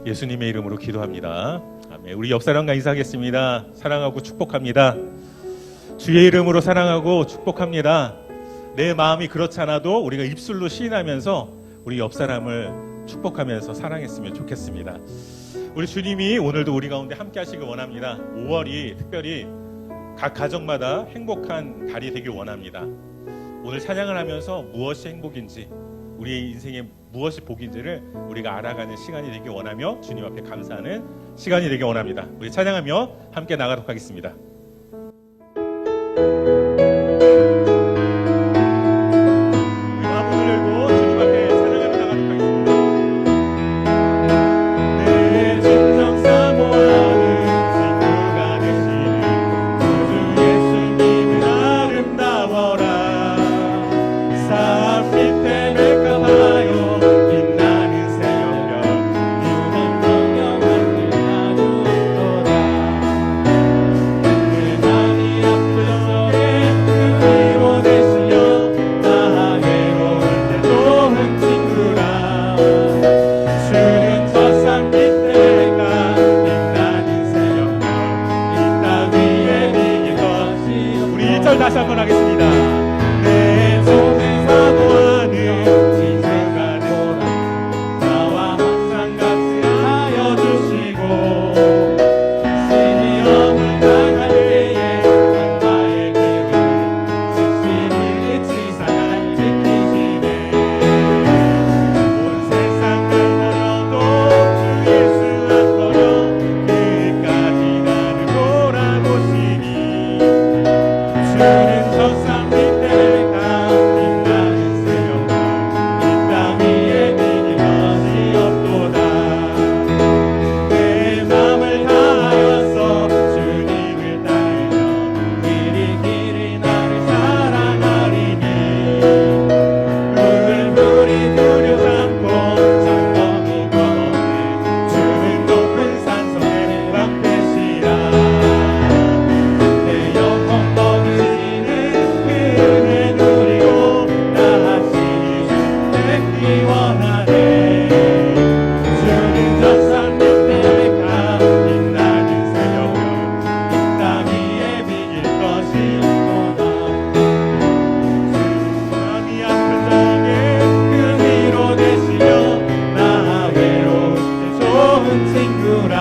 예수님의 이름으로 기도합니다. 아멘. 우리 옆 사람과 인사하겠습니다. 사랑하고 축복합니다. 주의 이름으로 사랑하고 축복합니다. 내 마음이 그렇지 않아도 우리가 입술로 시인하면서 우리 옆 사람을 축복하면서 사랑했으면 좋겠습니다. 우리 주님이 오늘도 우리 가운데 함께 하시길 원합니다. 5월이 특별히 각 가정마다 행복한 달이 되길 원합니다. 오늘 찬양을 하면서 무엇이 행복인지, 우리의 인생에 무엇이 복인지를 우리가 알아가는 시간이 되길 원하며 주님 앞에 감사하는 시간이 되길 원합니다. 우리 찬양하며 함께 나가도록 하겠습니다. 다시 한번 하겠습니다. 내 손에 사모하는 이제가 되라. 나와 항상 같이 하여 주시고, 신이 없는 당할 때에 나의 길을 진실이 지상을 지키시네. 온 세상 만나러도 주 예수 앞으로 끝까지 나를 돌아보시니, 주는 저 산 밑에가 빛나는 새벽별, 이 땅 위에 비길 것이 없도다. 내 맘을 다하여서 주님을 따르며 길이 나를 사랑하리니, 물을 물이 두렵 않고 장엄히 걸어내 주는 높은 산성에 방패시라. 내 영혼 은혜 누리고 다시 주 원하네. 주는 저 산 밑에 가 빛나는 새벽별, 이 땅 위에 비길 것이 없도다. 마음이 아픈 자에게 그 위로 되시며 나 외로울 때 좋은 친구라.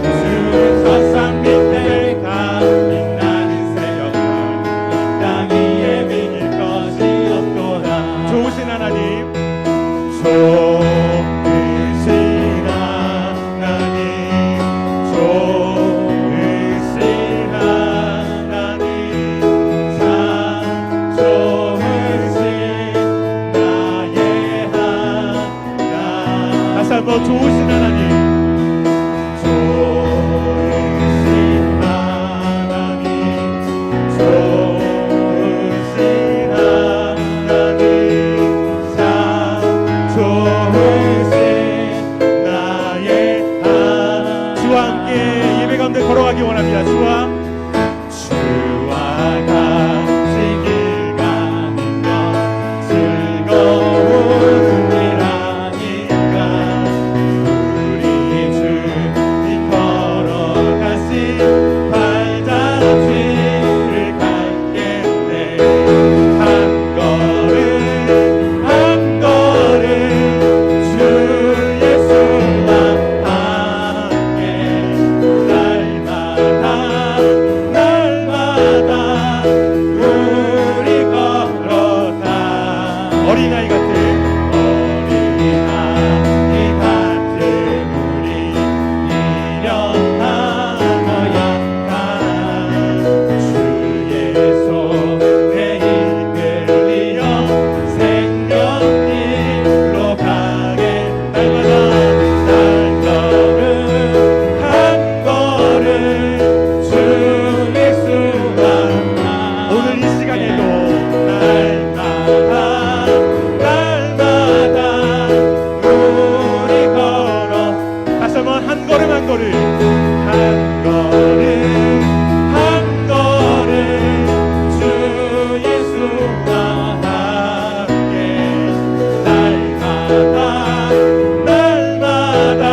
주는 저 산 밑에 가 빛나는 새벽별, 땅 위에 비길 것이 없도다. 좋으신 하나님, 좋으신 하나님, 좋으신 하나님, 참 좋으신 나의 하나님. 다시 한번 좋으신 하나님, 좋으신 하나님, 좋으신 하나님, 참 좋으신 나의 하나님. 주와 함께 예배 가운데 걸어가기 원합니다. 주와 같이 길 가는 것 즐거운 일아니까. 우리 주님 걸어가신 발자취를 갖겠네. 한 걸음 한 걸음 주 예수와 함께 날마다 우리 걸어가. 어린아이 같은 우리 미련하며 약한 주의 손에 이끌리어 생명길로 가게. 날마다 한 걸음 주 예수와 오늘 이 시간에도 날마다 우리 걸어. 다시 한번 한 걸음 한 걸음 한 걸음 주 예수와 함께 날마다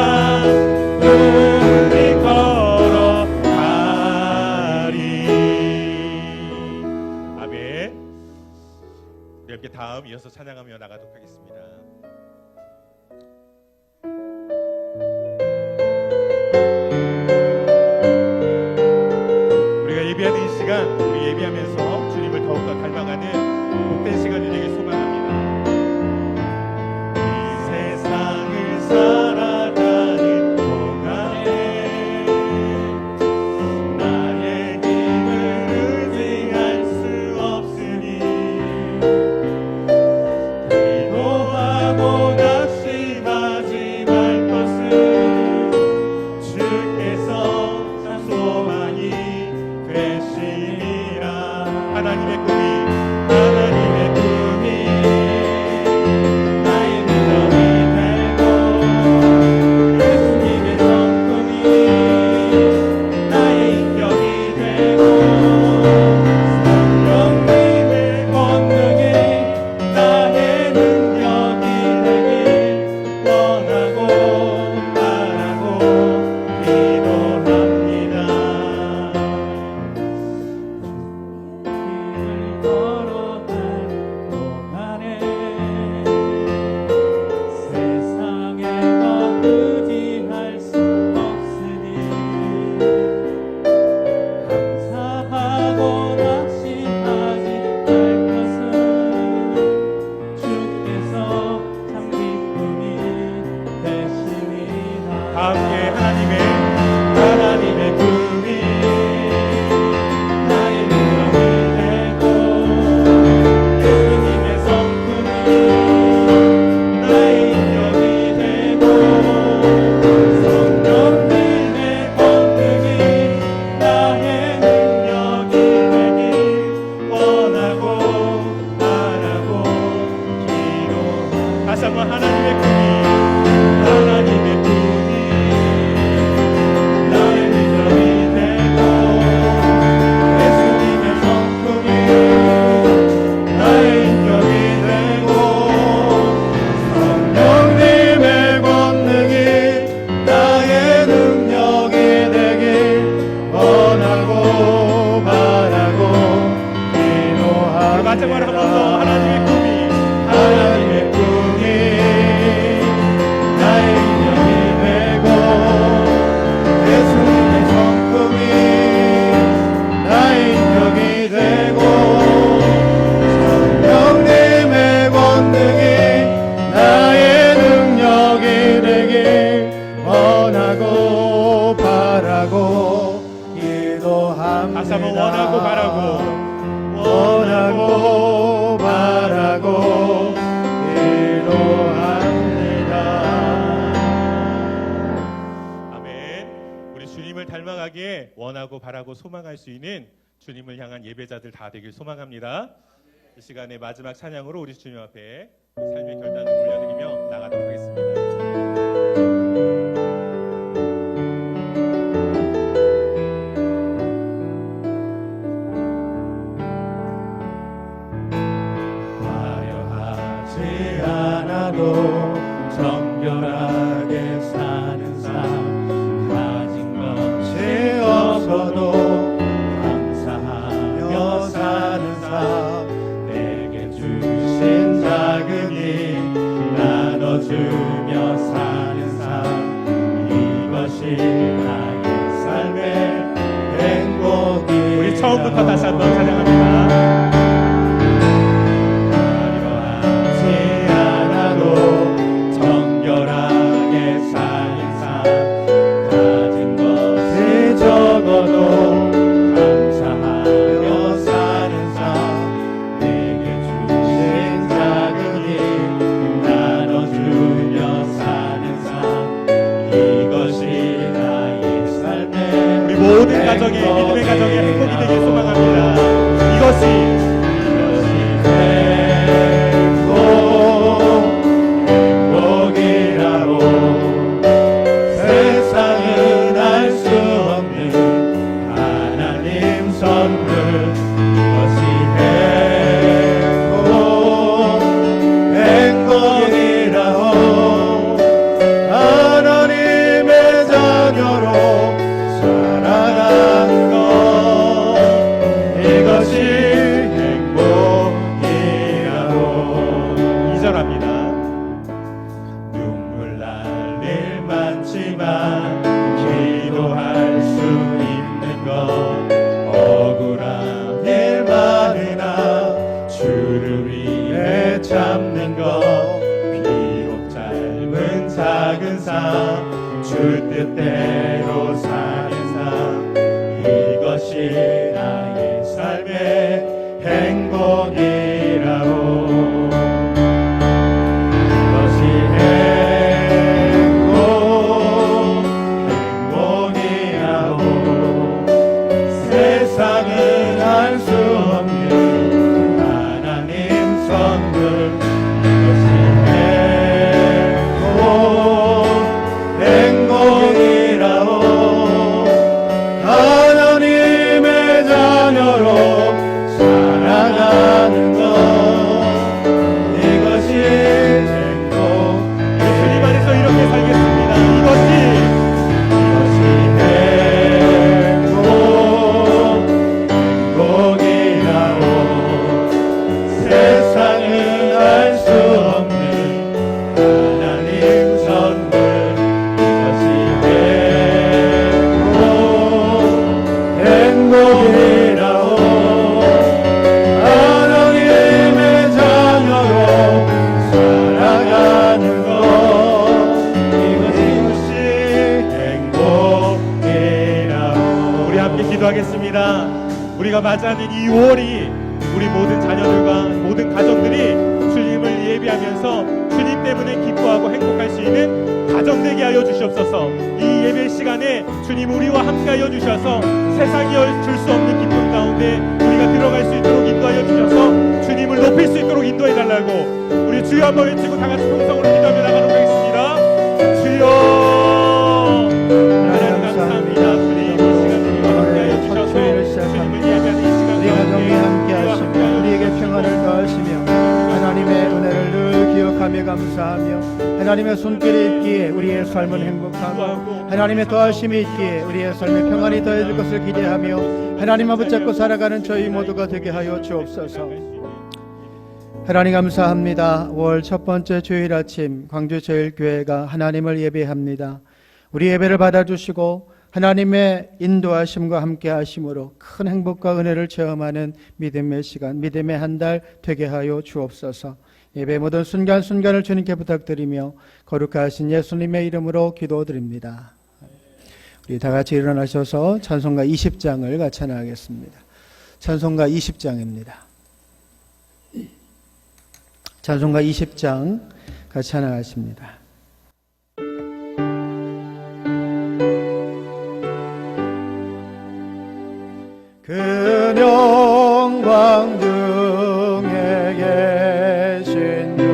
함께 하나님의 꿈이 나의 능력이 되고 예수님의 성품이 나의 인격이 되고 성령님의 권능이 나의 능력이 되길 원하고 바라고 기도. 다시 한번 하나님의 꿈이 나의 능력이 되고 예수님의 성품이 나의 인격이 되고 성령님의 권능이 나의 능력이 되길 원하고 바라고 기도합니다. 마지막으로 한 번 더 하나님의 꿈이 나의 인격이 되고 예수님의 성품이 나의 인격이 되고 성령님의 권능이 나의 능력이 되길 원하고 바라고 기도합니다. 다시 한번 원하고 바라고 기도합니다. 아멘. 우리 주님을 닮아가기에 원하고 바라고 소망할 수 있는 주님을 향한 예배자들 다 되길 소망합니다. 이 시간에 마지막 찬양으로 우리 주님 앞에 삶의 결단을 올려드리며 나가도록 하겠습니다. 정결하게 사는 삶 가진 것이 없어도 감사하며 사는 삶 내게 주신 작은 일 나눠주며 사는 삶 이것이 나의 삶의 행복이. 우리 처음부터 다시 한번 찬양합니다. 모든 가정이 믿음의 가정이 행복이 되길 소망합니다. 이것이 행복이라고 세상은 알 수 없는 하나님 선물. 이것이 행복이라고 하나님의 자녀로 살아가는 것. 이것이 행복이라고. 2절합니다. 눈물 날 일 많지만 기도할 수 있는 것. 억울한 일 많으나 주를 위해 참는 것. 비록 짧은 작은 삶 주 뜻대로 사는 삶 이것이 나의 삶의 행복이라고. 이것이 행복이라고 세상은 알 수 없는 하나님 선물. 이것이 행복이라고 감사합니다. 우리가 맞이하는 이 5월이 우리 모든 자녀들과 모든 가정들이 주님을 예배하면서 주님 때문에 기뻐하고 행복할 수 있는 가정 되게 하여 주시옵소서. 이 예배 시간에 주님 우리와 함께 하여 주셔서 세상이 줄 수 없는 기쁨 가운데 우리가 들어갈 수 있도록 인도하여 주셔서 주님을 높일 수 있도록 인도해 달라고 우리 주여 한번 외치고 다 같이 통성으로 기도하며 나가도록 하겠습니다. 주여 하나님 감사합니다. 주님 이 시간에 우리와 함께 하여 주셔서 주님을 예배하는 이 시간 우리 가정에 함께 우리와 하시며 함께 하여 우리에게 평안을 더하시며 하나님의 은혜를 늘 기억하며 감사하며 하나님의 손길이 있기에 우리의 삶은 행복하고 하나님의 도하심이 있기에 우리의 삶에 평안이 더해질 것을 기대하며 하나님을 붙잡고 살아가는 저희 모두가 되게 하여 주옵소서. 하나님 감사합니다. 5월 첫 번째 주일 아침 광주제일교회가 하나님을 예배합니다. 우리 예배를 받아주시고 하나님의 인도하심과 함께 하심으로 큰 행복과 은혜를 체험하는 믿음의 시간, 믿음의 한 달 되게 하여 주옵소서. 예배 모든 순간순간을 주님께 부탁드리며 거룩하신 예수님의 이름으로 기도드립니다. 우리 다 같이 일어나셔서 찬송가 20장을 같이 찬양하겠습니다. 찬송가 20장입니다. 찬송가 20장 같이 찬양하십니다. 그 영광 중에 계신 주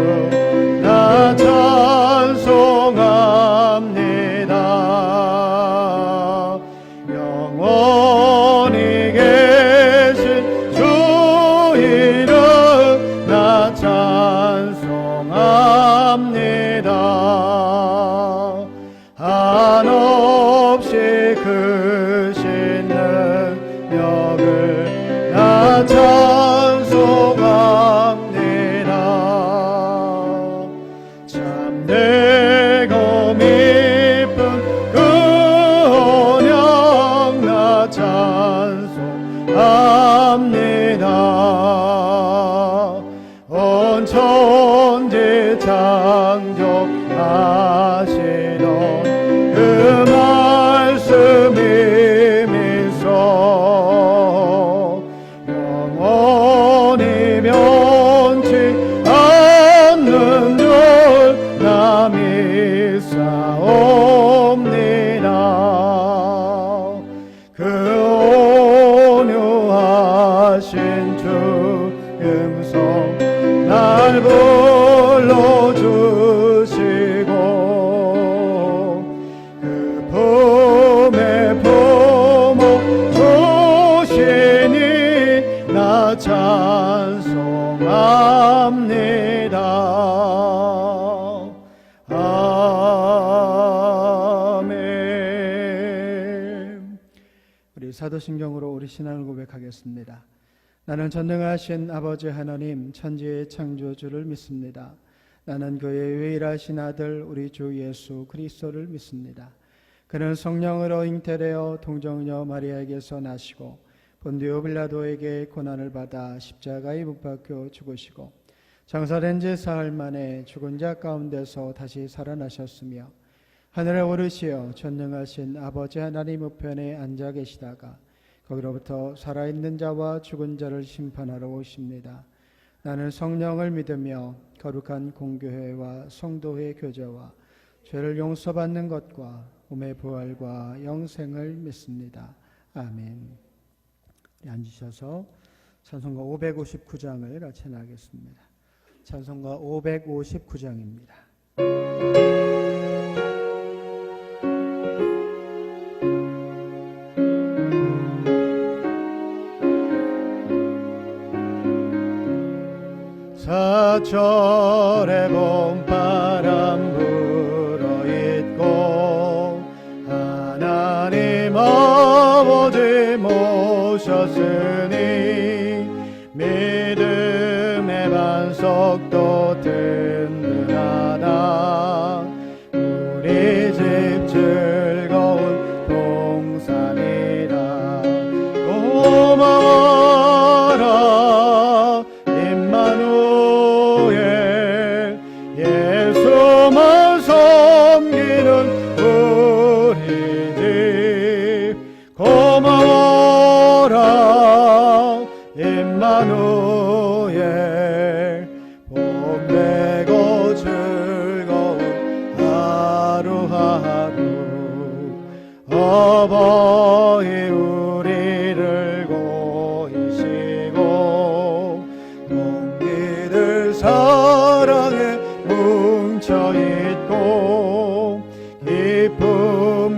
나 찬송합니다. 영원히 계신 주 이름 나 찬송합니다. 한없이 크신 능력을 나 찬송합니다. 참되고 미쁜 그 언약 나 찬송합니다. 온 천지 창조하시던 그 말씀이 미소 영원히 변치 않는 줄 나 믿사옵니다. 그 온유하신 주 음성 날 불러주시고 그 품에 품어 주시니 나 찬송합니다. 아멘. 우리 사도신경으로 우리 신앙을 고백하겠습니다. 나는 전능하신 아버지 하나님 천지의 창조주를 믿습니다. 나는 그의 유일하신 아들 우리 주 예수 그리스도를 믿습니다. 그는 성령으로 잉태되어 동정녀 마리아에게서 나시고 본디오 빌라도에게 고난을 받아 십자가에 못 박혀 죽으시고 장사된 지 사흘 만에 죽은 자 가운데서 다시 살아나셨으며 하늘에 오르시어 전능하신 아버지 하나님 우편에 앉아 계시다가 거기로부터 살아있는 자와 죽은 자를 심판하러 오십니다. 나는 성령을 믿으며 거룩한 공교회와 성도의 교제와 죄를 용서받는 것과 몸의 부활과 영생을 믿습니다. 아멘. 앉으셔서 찬송가 559장을 같이 나가겠습니다. 찬송가 559장입니다. 사철의 봄바람 불어있고 하나님 아버지 모셨으니 믿음의 반석도 든든하다. 우리 집 즐거운 동산이다. 고마워라 임마누엘 예수만 섬기는 우리 집 고마워라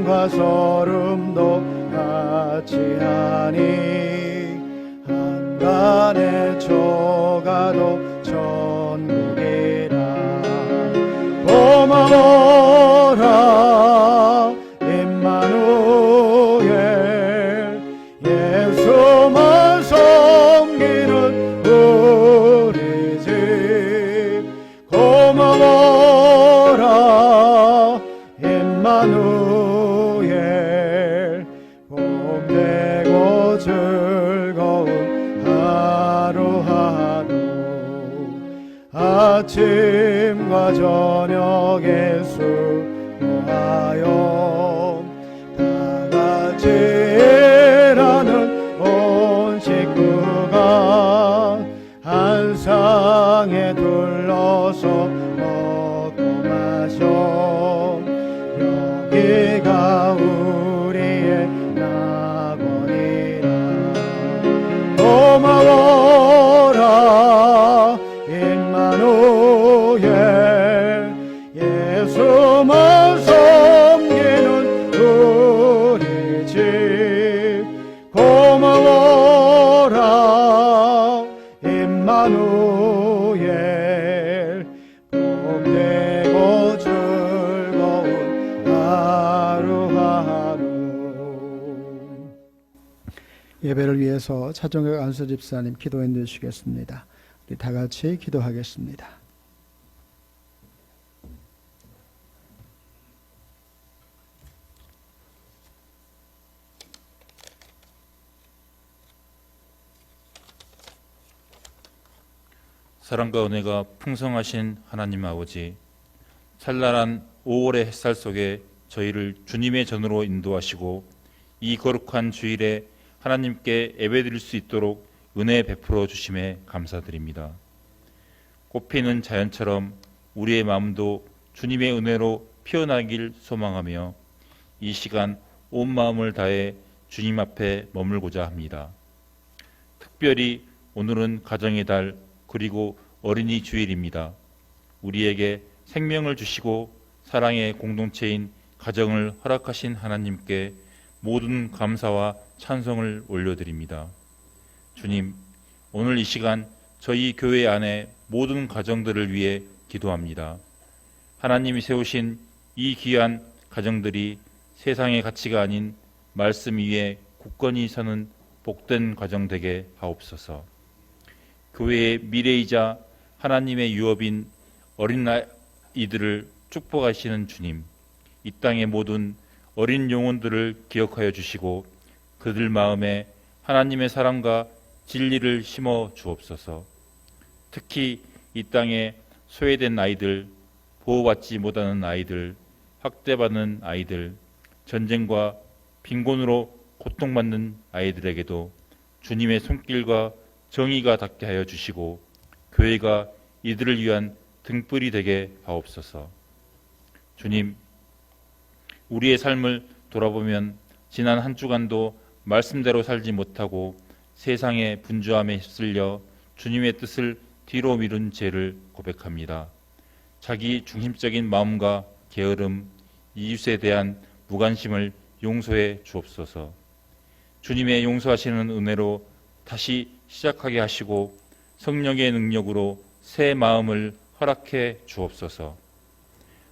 기쁨과 소름도 같이 하니 한간의 조가도 천국이라 고마워라 임마누엘 예수만 섬기는 우리 집 고마워라 임마누엘 봄되고 즐거운 하루하루 아침과 저녁에 수고하여 다같이 일하는 온 식구가 한 상에 둘러서 먹고 마셔 여기가 우리의 낙원이라 고마워라 임마누엘 예수만 섬기는 우리 집 고마워라 임마누엘 봄되고 즐거운 하루하루. 예배를 위해서 차종혁 안수 집사님 기도해 주시겠습니다. 우리 다 같이 기도하겠습니다. 사랑과 은혜가 풍성하신 하나님 아버지, 찬란한 5월의 햇살 속에 저희를 주님의 전으로 인도하시고 이 거룩한 주일에 하나님께 예배드릴 수 있도록 은혜 베풀어 주심에 감사드립니다. 꽃피는 자연처럼 우리의 마음도 주님의 은혜로 피어나길 소망하며 이 시간 온 마음을 다해 주님 앞에 머물고자 합니다. 특별히 오늘은 가정의 달 그리고 어린이 주일입니다. 우리에게 생명을 주시고 사랑의 공동체인 가정을 허락하신 하나님께 모든 감사와 찬송을 올려드립니다. 주님, 오늘 이 시간 저희 교회 안에 모든 가정들을 위해 기도합니다. 하나님이 세우신 이 귀한 가정들이 세상의 가치가 아닌 말씀 위에 굳건히 서는 복된 가정 되게 하옵소서. 교회의 미래이자 하나님의 유업인 어린 아이들을 축복하시는 주님, 이 땅의 모든 어린 영혼들을 기억하여 주시고 그들 마음에 하나님의 사랑과 진리를 심어 주옵소서. 특히 이 땅에 소외된 아이들, 보호받지 못하는 아이들, 학대받는 아이들, 전쟁과 빈곤으로 고통받는 아이들에게도 주님의 손길과 정의가 닿게 하여 주시고 교회가 이들을 위한 등불이 되게 하옵소서. 주님, 우리의 삶을 돌아보면 지난 한 주간도 말씀대로 살지 못하고 세상의 분주함에 휩쓸려 주님의 뜻을 뒤로 미룬 죄를 고백합니다. 자기 중심적인 마음과 게으름, 이웃에 대한 무관심을 용서해 주옵소서. 주님의 용서하시는 은혜로 다시 시작하게 하시고 성령의 능력으로 새 마음을 허락해 주옵소서.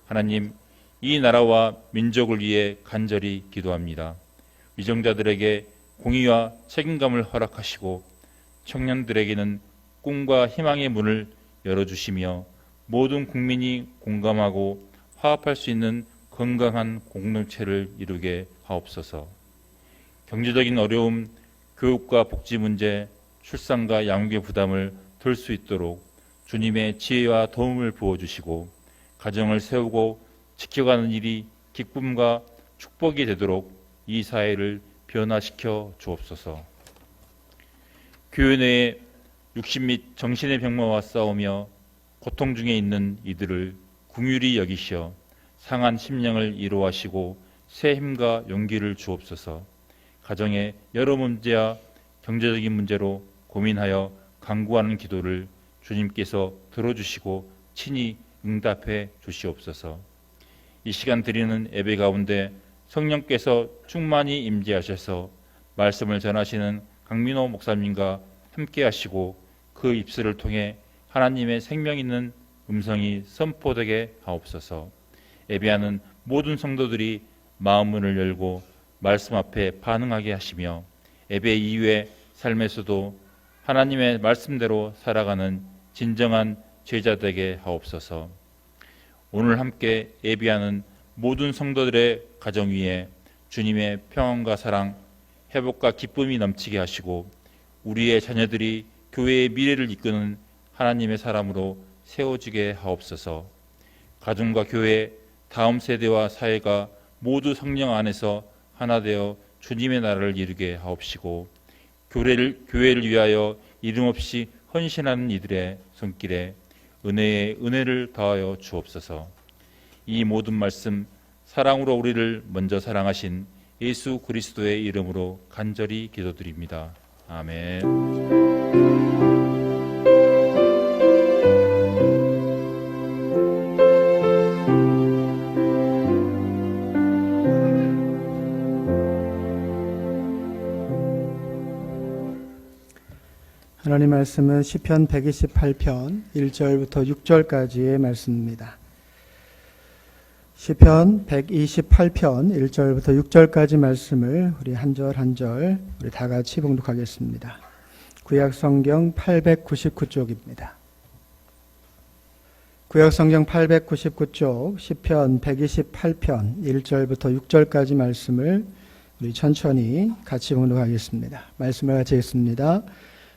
하나님, 이 나라와 민족을 위해 간절히 기도합니다. 위정자들에게 공의와 책임감을 허락하시고 청년들에게는 꿈과 희망의 문을 열어주시며 모든 국민이 공감하고 화합할 수 있는 건강한 공동체를 이루게 하옵소서. 경제적인 어려움, 교육과 복지 문제, 출산과 양육의 부담을 덜 수 있도록 주님의 지혜와 도움을 부어주시고 가정을 세우고 지켜가는 일이 기쁨과 축복이 되도록 이 사회를 변화시켜 주옵소서. 교회 내에 육신 및 정신의 병마와 싸우며 고통 중에 있는 이들을 긍휼히 여기시어 상한 심령을 위로하시고 새 힘과 용기를 주옵소서. 가정의 여러 문제와 경제적인 문제로 고민하여 간구하는 기도를 주님께서 들어주시고 친히 응답해 주시옵소서. 이 시간 드리는 예배 가운데 성령께서 충만히 임재하셔서 말씀을 전하시는 강민호 목사님과 함께 하시고 그 입술을 통해 하나님의 생명 있는 음성이 선포되게 하옵소서. 예배하는 모든 성도들이 마음문을 열고 말씀 앞에 반응하게 하시며 예배 이후의 삶에서도 하나님의 말씀대로 살아가는 진정한 제자 되게 하옵소서. 오늘 함께 예배하는 모든 성도들의 가정 위에 주님의 평안과 사랑, 회복과 기쁨이 넘치게 하시고 우리의 자녀들이 교회의 미래를 이끄는 하나님의 사람으로 세워지게 하옵소서. 가정과 교회, 다음 세대와 사회가 모두 성령 안에서 하나 되어 주님의 나라를 이루게 하옵시고 교회를 위하여 이름 없이 헌신하는 이들의 손길에 은혜의 은혜를 더하여 주옵소서. 이 모든 말씀 사랑으로 우리를 먼저 사랑하신 예수 그리스도의 이름으로 간절히 기도드립니다. 아멘. 하나님 말씀은 시편 128편 1절부터 6절까지의 말씀입니다. 시편 128편 1절부터 6절까지 말씀을 우리 한 절 한 절 우리 다 같이 봉독하겠습니다. 구약 성경 899쪽입니다. 구약 성경 899쪽 시편 128편 1절부터 6절까지 말씀을 우리 천천히 같이 봉독하겠습니다. 말씀을 같이 읽습니다.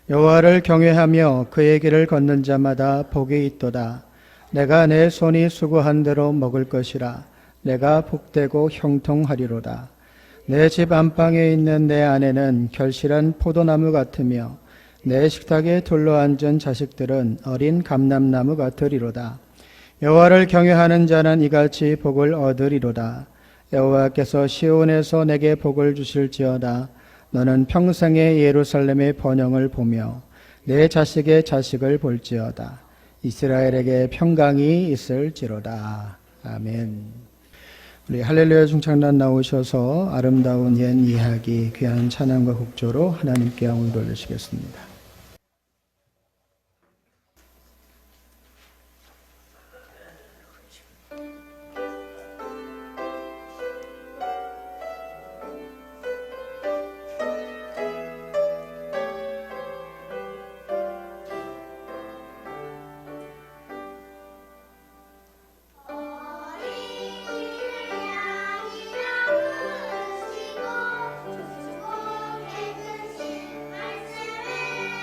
여호와를 경외하며 그의 길을 걷는 자마다 복이 있도다. 내가 내 손이 수고한 대로 먹을 것이라. 내가 복되고 형통하리로다. 내 집 안방에 있는 내 아내는 결실한 포도나무 같으며 내 식탁에 둘러앉은 자식들은 어린 감람나무 같으리로다. 여호와를 경외하는 자는 이같이 복을 얻으리로다. 여호와께서 시온에서 내게 복을 주실지어다. 너는 평생에 예루살렘의 번영을 보며 내 자식의 자식을 볼지어다. 이스라엘에게 평강이 있을지로다. 아멘. 우리 할렐루야 중창단 나오셔서 아름다운 옛 이야기 귀한 찬양과 곡조로 하나님께 영을 돌리시겠습니다. 말씀을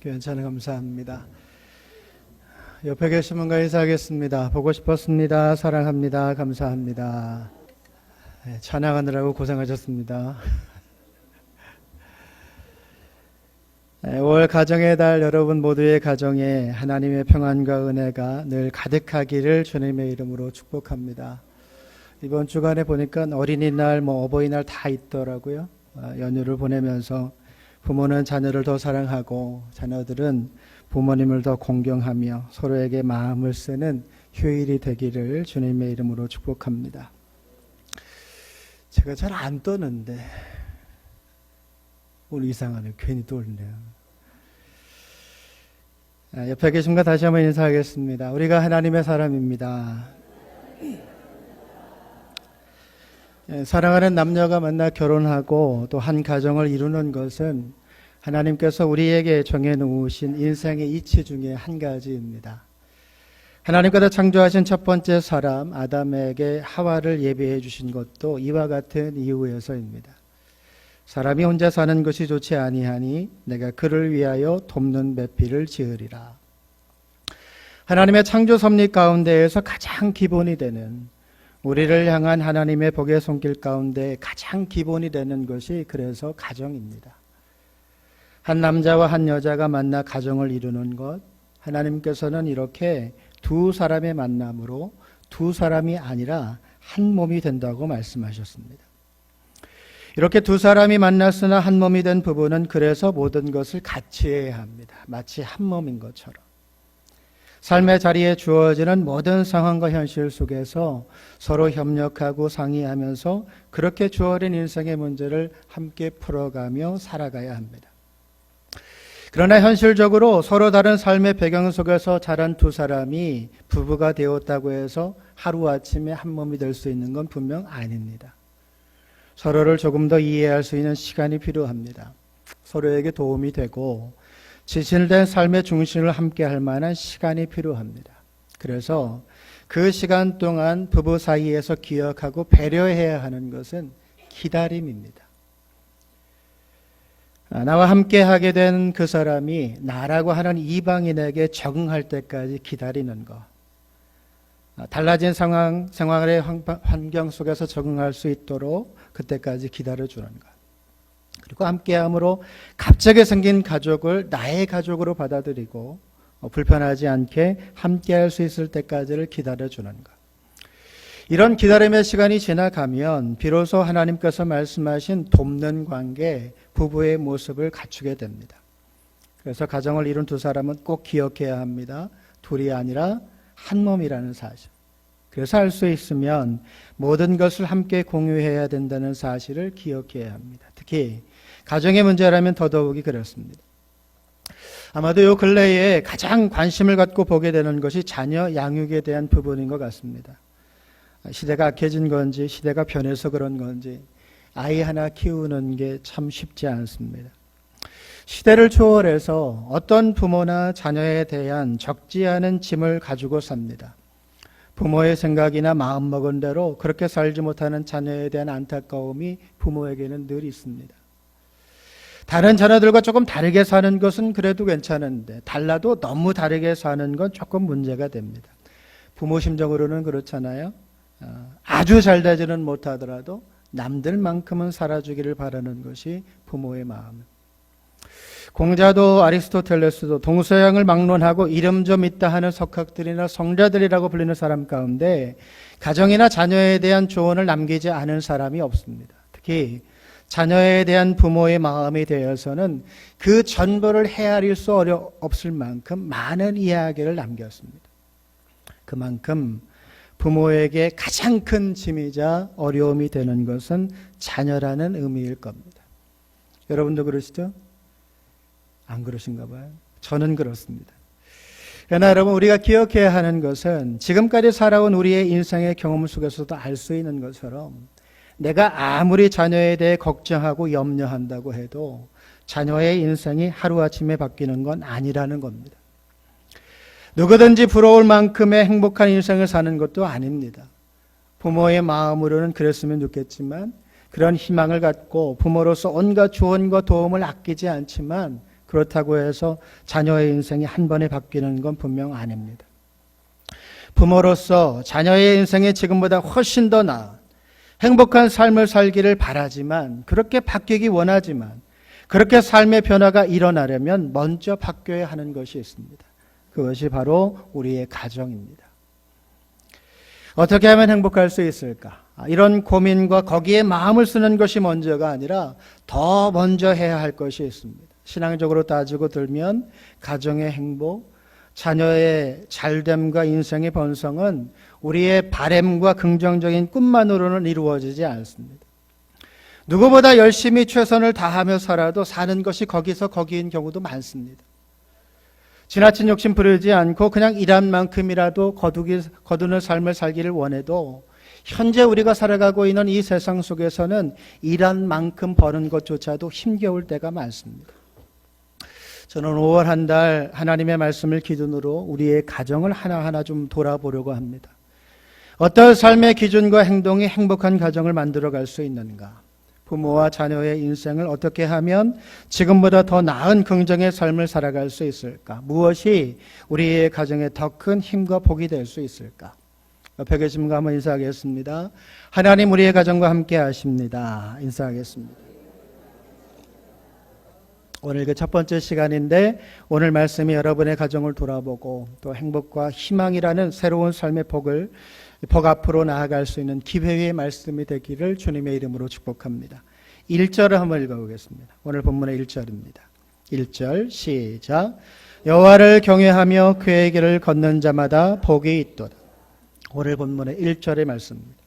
교회 찬양 감사합니다. 옆에 계신 분과 인사하겠습니다. 보고 싶었습니다. 사랑합니다. 감사합니다. 네, 찬양하느라고 고생하셨습니다. 5월 가정의 달 여러분 모두의 가정에 하나님의 평안과 은혜가 늘 가득하기를 주님의 이름으로 축복합니다. 이번 주간에 보니까 어린이날, 어버이날 다 있더라고요. 연휴를 보내면서 부모는 자녀를 더 사랑하고 자녀들은 부모님을 더 공경하며 서로에게 마음을 쓰는 휴일이 되기를 주님의 이름으로 축복합니다. 제가 잘 안 떠는데 오늘 이상하네요. 괜히 떠올리네요. 옆에 계신 분 다시 한번 인사하겠습니다. 우리가 하나님의 사람입니다. 사랑하는 남녀가 만나 결혼하고 또 한 가정을 이루는 것은 하나님께서 우리에게 정해놓으신 인생의 이치 중에 한 가지입니다. 하나님께서 창조하신 첫 번째 사람 아담에게 하와를 예비해 주신 것도 이와 같은 이유에서입니다. 사람이 혼자 사는 것이 좋지 아니하니 내가 그를 위하여 돕는 배필을 지으리라. 하나님의 창조 섭리 가운데에서 가장 기본이 되는 우리를 향한 하나님의 복의 손길 가운데 가장 기본이 되는 것이 그래서 가정입니다. 한 남자와 한 여자가 만나 가정을 이루는 것, 하나님께서는 이렇게 두 사람의 만남으로 두 사람이 아니라 한 몸이 된다고 말씀하셨습니다. 이렇게 두 사람이 만났으나 한 몸이 된 부부는 그래서 모든 것을 같이 해야 합니다. 마치 한 몸인 것처럼. 삶의 자리에 주어지는 모든 상황과 현실 속에서 서로 협력하고 상의하면서 그렇게 주어진 인생의 문제를 함께 풀어가며 살아가야 합니다. 그러나 현실적으로 서로 다른 삶의 배경 속에서 자란 두 사람이 부부가 되었다고 해서 하루아침에 한 몸이 될 수 있는 건 분명 아닙니다. 서로를 조금 더 이해할 수 있는 시간이 필요합니다. 서로에게 도움이 되고 지신된 삶의 중심을 함께 할 만한 시간이 필요합니다. 그래서 그 시간 동안 부부 사이에서 기억하고 배려해야 하는 것은 기다림입니다. 나와 함께 하게 된 그 사람이 나라고 하는 이방인에게 적응할 때까지 기다리는 것. 달라진 생활의 환경 속에서 적응할 수 있도록 그때까지 기다려주는 것. 그리고 함께함으로 갑자기 생긴 가족을 나의 가족으로 받아들이고 불편하지 않게 함께할 수 있을 때까지를 기다려주는 것. 이런 기다림의 시간이 지나가면 비로소 하나님께서 말씀하신 돕는 관계, 부부의 모습을 갖추게 됩니다. 그래서 가정을 이룬 두 사람은 꼭 기억해야 합니다. 둘이 아니라 한 몸이라는 사실. 그래서 알 수 있으면 모든 것을 함께 공유해야 된다는 사실을 기억해야 합니다. 특히 가정의 문제라면 더더욱이 그렇습니다. 아마도 요 근래에 가장 관심을 갖고 보게 되는 것이 자녀 양육에 대한 부분인 것 같습니다. 시대가 악해진 건지 시대가 변해서 그런 건지 아이 하나 키우는 게 참 쉽지 않습니다. 시대를 초월해서 어떤 부모나 자녀에 대한 적지 않은 짐을 가지고 삽니다. 부모의 생각이나 마음먹은 대로 그렇게 살지 못하는 자녀에 대한 안타까움이 부모에게는 늘 있습니다. 다른 자녀들과 조금 다르게 사는 것은 그래도 괜찮은데 달라도 너무 다르게 사는 건 조금 문제가 됩니다. 부모 심정으로는 그렇잖아요. 아주 잘 되지는 못하더라도 남들만큼은 살아주기를 바라는 것이 부모의 마음. 공자도 아리스토텔레스도 동서양을 막론하고 이름 좀 있다 하는 석학들이나 성자들이라고 불리는 사람 가운데 가정이나 자녀에 대한 조언을 남기지 않은 사람이 없습니다. 특히 자녀에 대한 부모의 마음에 대해서는 그 전부를 헤아릴 수 없을 만큼 많은 이야기를 남겼습니다. 그만큼 부모에게 가장 큰 짐이자 어려움이 되는 것은 자녀라는 의미일 겁니다. 여러분도 그러시죠? 안 그러신가 봐요. 저는 그렇습니다. 그러나 여러분 우리가 기억해야 하는 것은 지금까지 살아온 우리의 인생의 경험 속에서도 알 수 있는 것처럼 내가 아무리 자녀에 대해 걱정하고 염려한다고 해도 자녀의 인생이 하루아침에 바뀌는 건 아니라는 겁니다. 누구든지 부러울 만큼의 행복한 인생을 사는 것도 아닙니다. 부모의 마음으로는 그랬으면 좋겠지만 그런 희망을 갖고 부모로서 온갖 조언과 도움을 아끼지 않지만 그렇다고 해서 자녀의 인생이 한 번에 바뀌는 건 분명 아닙니다. 부모로서 자녀의 인생이 지금보다 훨씬 더 나은 행복한 삶을 살기를 바라지만, 그렇게 바뀌기 원하지만, 그렇게 삶의 변화가 일어나려면 먼저 바뀌어야 하는 것이 있습니다. 그것이 바로 우리의 가정입니다. 어떻게 하면 행복할 수 있을까? 이런 고민과 거기에 마음을 쓰는 것이 먼저가 아니라 더 먼저 해야 할 것이 있습니다. 신앙적으로 따지고 들면 가정의 행복, 자녀의 잘됨과 인생의 번성은 우리의 바램과 긍정적인 꿈만으로는 이루어지지 않습니다. 누구보다 열심히 최선을 다하며 살아도 사는 것이 거기서 거기인 경우도 많습니다. 지나친 욕심 부리지 않고 그냥 일한 만큼이라도 거두는 삶을 살기를 원해도 현재 우리가 살아가고 있는 이 세상 속에서는 일한 만큼 버는 것조차도 힘겨울 때가 많습니다. 저는 5월 한 달 하나님의 말씀을 기준으로 우리의 가정을 하나하나 좀 돌아보려고 합니다. 어떤 삶의 기준과 행동이 행복한 가정을 만들어갈 수 있는가? 부모와 자녀의 인생을 어떻게 하면 지금보다 더 나은 긍정의 삶을 살아갈 수 있을까? 무엇이 우리의 가정에 더 큰 힘과 복이 될 수 있을까? 옆에 계신 분과 한번 인사하겠습니다. 하나님 우리의 가정과 함께 하십니다. 인사하겠습니다. 오늘 그 첫 번째 시간인데 오늘 말씀이 여러분의 가정을 돌아보고 또 행복과 희망이라는 새로운 삶의 복 앞으로 나아갈 수 있는 기회의 말씀이 되기를 주님의 이름으로 축복합니다. 1절을 한번 읽어보겠습니다. 오늘 본문의 1절입니다. 1절 시작. 여호와를 경외하며 그의 길을 걷는 자마다 복이 있도다. 오늘 본문의 1절의 말씀입니다.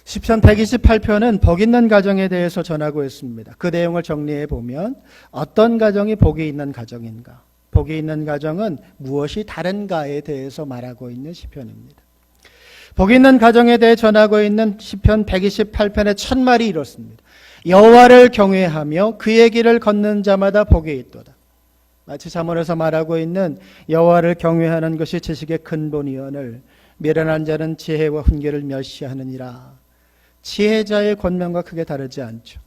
시편 128편은 복 있는 가정에 대해서 전하고 있습니다. 그 내용을 정리해 보면 어떤 가정이 복이 있는 가정인가? 복이 있는 가정은 무엇이 다른가에 대해서 말하고 있는 시편입니다. 복 있는 가정에 대해 전하고 있는 시편 128편의 첫 말이 이렇습니다. 여호와를 경외하며 그의 길을 걷는 자마다 복이 있도다. 마치 잠언에서 말하고 있는 여호와를 경외하는 것이 지식의 근본이오늘 미련한 자는 지혜와 훈계를 멸시하느니라. 지혜자의 권면과 크게 다르지 않죠.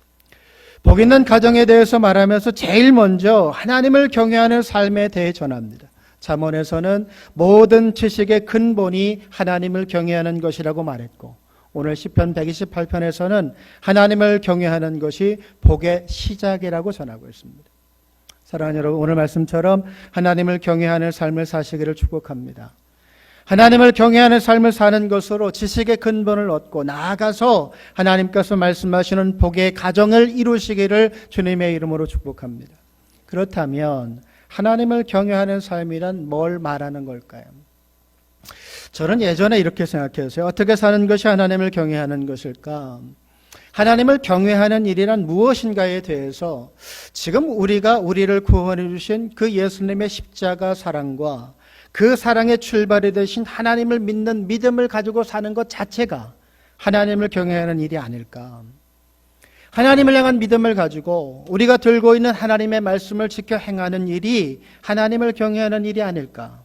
복 있는 가정에 대해서 말하면서 제일 먼저 하나님을 경외하는 삶에 대해 전합니다. 잠언에서는 모든 지식의 근본이 하나님을 경외하는 것이라고 말했고 오늘 시편 128편에서는 하나님을 경외하는 것이 복의 시작이라고 전하고 있습니다. 사랑하는 여러분, 오늘 말씀처럼 하나님을 경외하는 삶을 사시기를 축복합니다. 하나님을 경외하는 삶을 사는 것으로 지식의 근본을 얻고 나아가서 하나님께서 말씀하시는 복의 가정을 이루시기를 주님의 이름으로 축복합니다. 그렇다면 하나님을 경외하는 삶이란 뭘 말하는 걸까요? 저는 예전에 이렇게 생각했어요. 어떻게 사는 것이 하나님을 경외하는 것일까? 하나님을 경외하는 일이란 무엇인가에 대해서 지금 우리를 구원해 주신 그 예수님의 십자가 사랑과 그 사랑의 출발이 되신 하나님을 믿는 믿음을 가지고 사는 것 자체가 하나님을 경외하는 일이 아닐까. 하나님을 향한 믿음을 가지고 우리가 들고 있는 하나님의 말씀을 지켜 행하는 일이 하나님을 경외하는 일이 아닐까.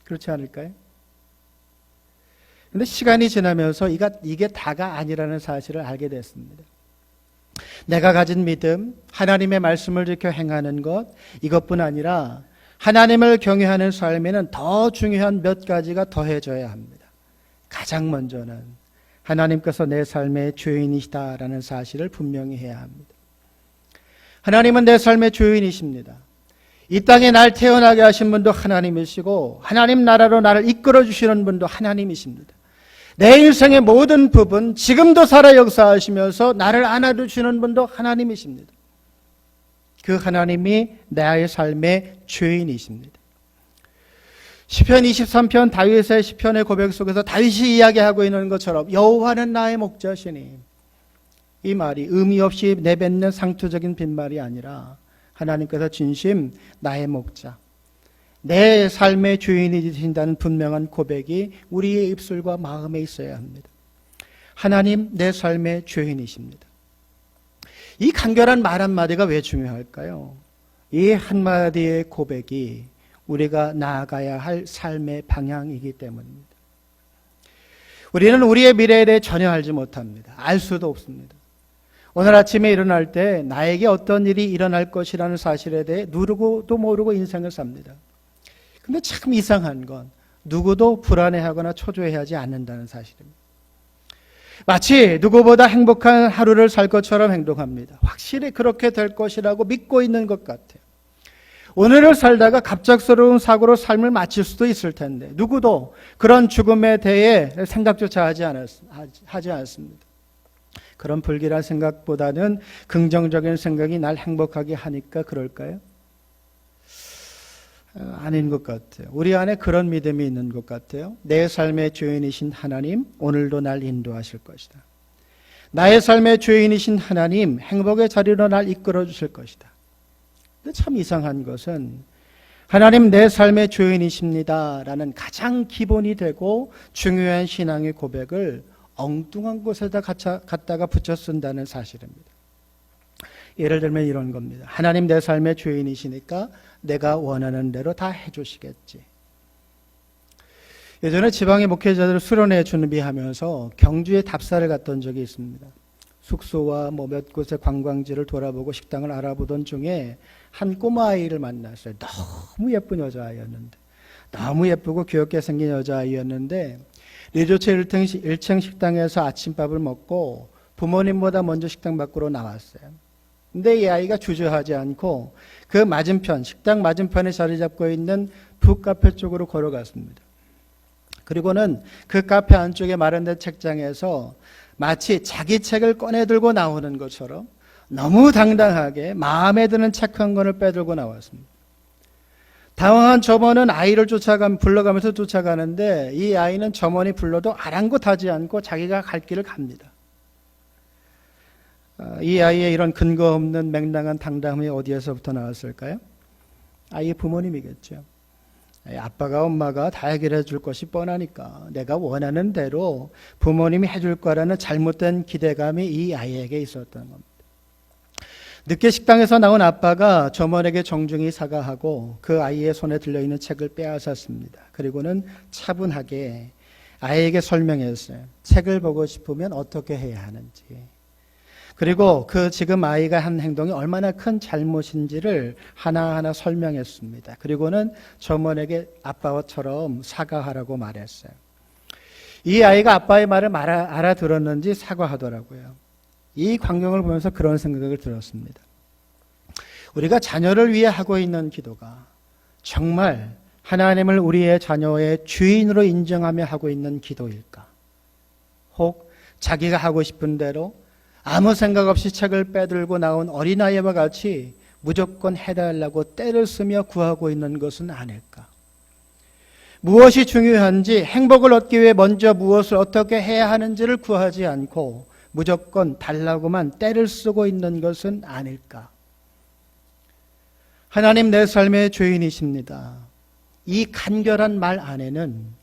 그렇지 않을까요? 그런데 시간이 지나면서 이게 다가 아니라는 사실을 알게 됐습니다. 내가 가진 믿음, 하나님의 말씀을 지켜 행하는 것, 이것뿐 아니라 하나님을 경외하는 삶에는 더 중요한 몇 가지가 더해져야 합니다. 가장 먼저는 하나님께서 내 삶의 주인이시다라는 사실을 분명히 해야 합니다. 하나님은 내 삶의 주인이십니다. 이 땅에 날 태어나게 하신 분도 하나님이시고 하나님 나라로 나를 이끌어 주시는 분도 하나님이십니다. 내 인생의 모든 부분, 지금도 살아 역사하시면서 나를 안아주시는 분도 하나님이십니다. 그 하나님이 나의 삶의 주인이십니다. 시편 23편 다윗의 시편의 고백 속에서 다윗이 이야기하고 있는 것처럼 여호와는 나의 목자시니, 이 말이 의미 없이 내뱉는 상투적인 빈말이 아니라 하나님께서 진심 나의 목자, 내 삶의 주인이 되신다는 분명한 고백이 우리의 입술과 마음에 있어야 합니다. 하나님 내 삶의 주인이십니다. 이 간결한 말 한마디가 왜 중요할까요? 이 한마디의 고백이 우리가 나아가야 할 삶의 방향이기 때문입니다. 우리는 우리의 미래에 대해 전혀 알지 못합니다. 알 수도 없습니다. 오늘 아침에 일어날 때 나에게 어떤 일이 일어날 것이라는 사실에 대해 누구도 모르고 인생을 삽니다. 근데 참 이상한 건 누구도 불안해하거나 초조해하지 않는다는 사실입니다. 마치 누구보다 행복한 하루를 살 것처럼 행동합니다. 확실히 그렇게 될 것이라고 믿고 있는 것 같아요. 오늘을 살다가 갑작스러운 사고로 삶을 마칠 수도 있을 텐데 누구도 그런 죽음에 대해 생각조차 하지 않습니다. 그런 불길한 생각보다는 긍정적인 생각이 날 행복하게 하니까 그럴까요? 아닌 것 같아요. 우리 안에 그런 믿음이 있는 것 같아요. 내 삶의 주인이신 하나님, 오늘도 날 인도하실 것이다. 나의 삶의 주인이신 하나님, 행복의 자리로 날 이끌어 주실 것이다. 근데 참 이상한 것은 하나님 내 삶의 주인이십니다 라는 가장 기본이 되고 중요한 신앙의 고백을 엉뚱한 곳에다 갖다가 붙여 쓴다는 사실입니다. 예를 들면 이런 겁니다. 하나님 내 삶의 주인이시니까 내가 원하는 대로 다 해주시겠지. 예전에 지방의 목회자들을 수련회 준비하면서 경주에 답사를 갔던 적이 있습니다. 숙소와 몇 곳의 관광지를 돌아보고 식당을 알아보던 중에 한 꼬마아이를 만났어요. 너무 예쁜 여자아이였는데, 너무 예쁘고 귀엽게 생긴 여자아이였는데 리조트 1층 식당에서 아침밥을 먹고 부모님보다 먼저 식당 밖으로 나왔어요. 근데 이 아이가 주저하지 않고 그 맞은편, 식당 맞은편에 자리 잡고 있는 북카페 쪽으로 걸어갔습니다. 그리고는 그 카페 안쪽에 마련된 책장에서 마치 자기 책을 꺼내 들고 나오는 것처럼 너무 당당하게 마음에 드는 책 한 권을 빼들고 나왔습니다. 당황한 점원은 아이를 불러가면서 쫓아가는데 이 아이는 점원이 불러도 아랑곳하지 않고 자기가 갈 길을 갑니다. 이 아이의 이런 근거 없는 맹랑한 당당함이 어디에서부터 나왔을까요? 아이의 부모님이겠죠. 아빠가 엄마가 다 해결해 줄 것이 뻔하니까 내가 원하는 대로 부모님이 해줄 거라는 잘못된 기대감이 이 아이에게 있었던 겁니다. 늦게 식당에서 나온 아빠가 점원에게 정중히 사과하고 그 아이의 손에 들려있는 책을 빼앗았습니다. 그리고는 차분하게 아이에게 설명했어요. 책을 보고 싶으면 어떻게 해야 하는지. 그리고 지금 아이가 한 행동이 얼마나 큰 잘못인지를 하나하나 설명했습니다. 그리고는 점원에게 아빠처럼 사과하라고 말했어요. 이 아이가 아빠의 말을 알아들었는지 사과하더라고요. 이 광경을 보면서 그런 생각을 들었습니다. 우리가 자녀를 위해 하고 있는 기도가 정말 하나님을 우리의 자녀의 주인으로 인정하며 하고 있는 기도일까? 혹 자기가 하고 싶은 대로 아무 생각 없이 책을 빼들고 나온 어린아이와 같이 무조건 해달라고 떼를 쓰며 구하고 있는 것은 아닐까? 무엇이 중요한지, 행복을 얻기 위해 먼저 무엇을 어떻게 해야 하는지를 구하지 않고 무조건 달라고만 떼를 쓰고 있는 것은 아닐까? 하나님 내 삶의 주인이십니다. 이 간결한 말 안에는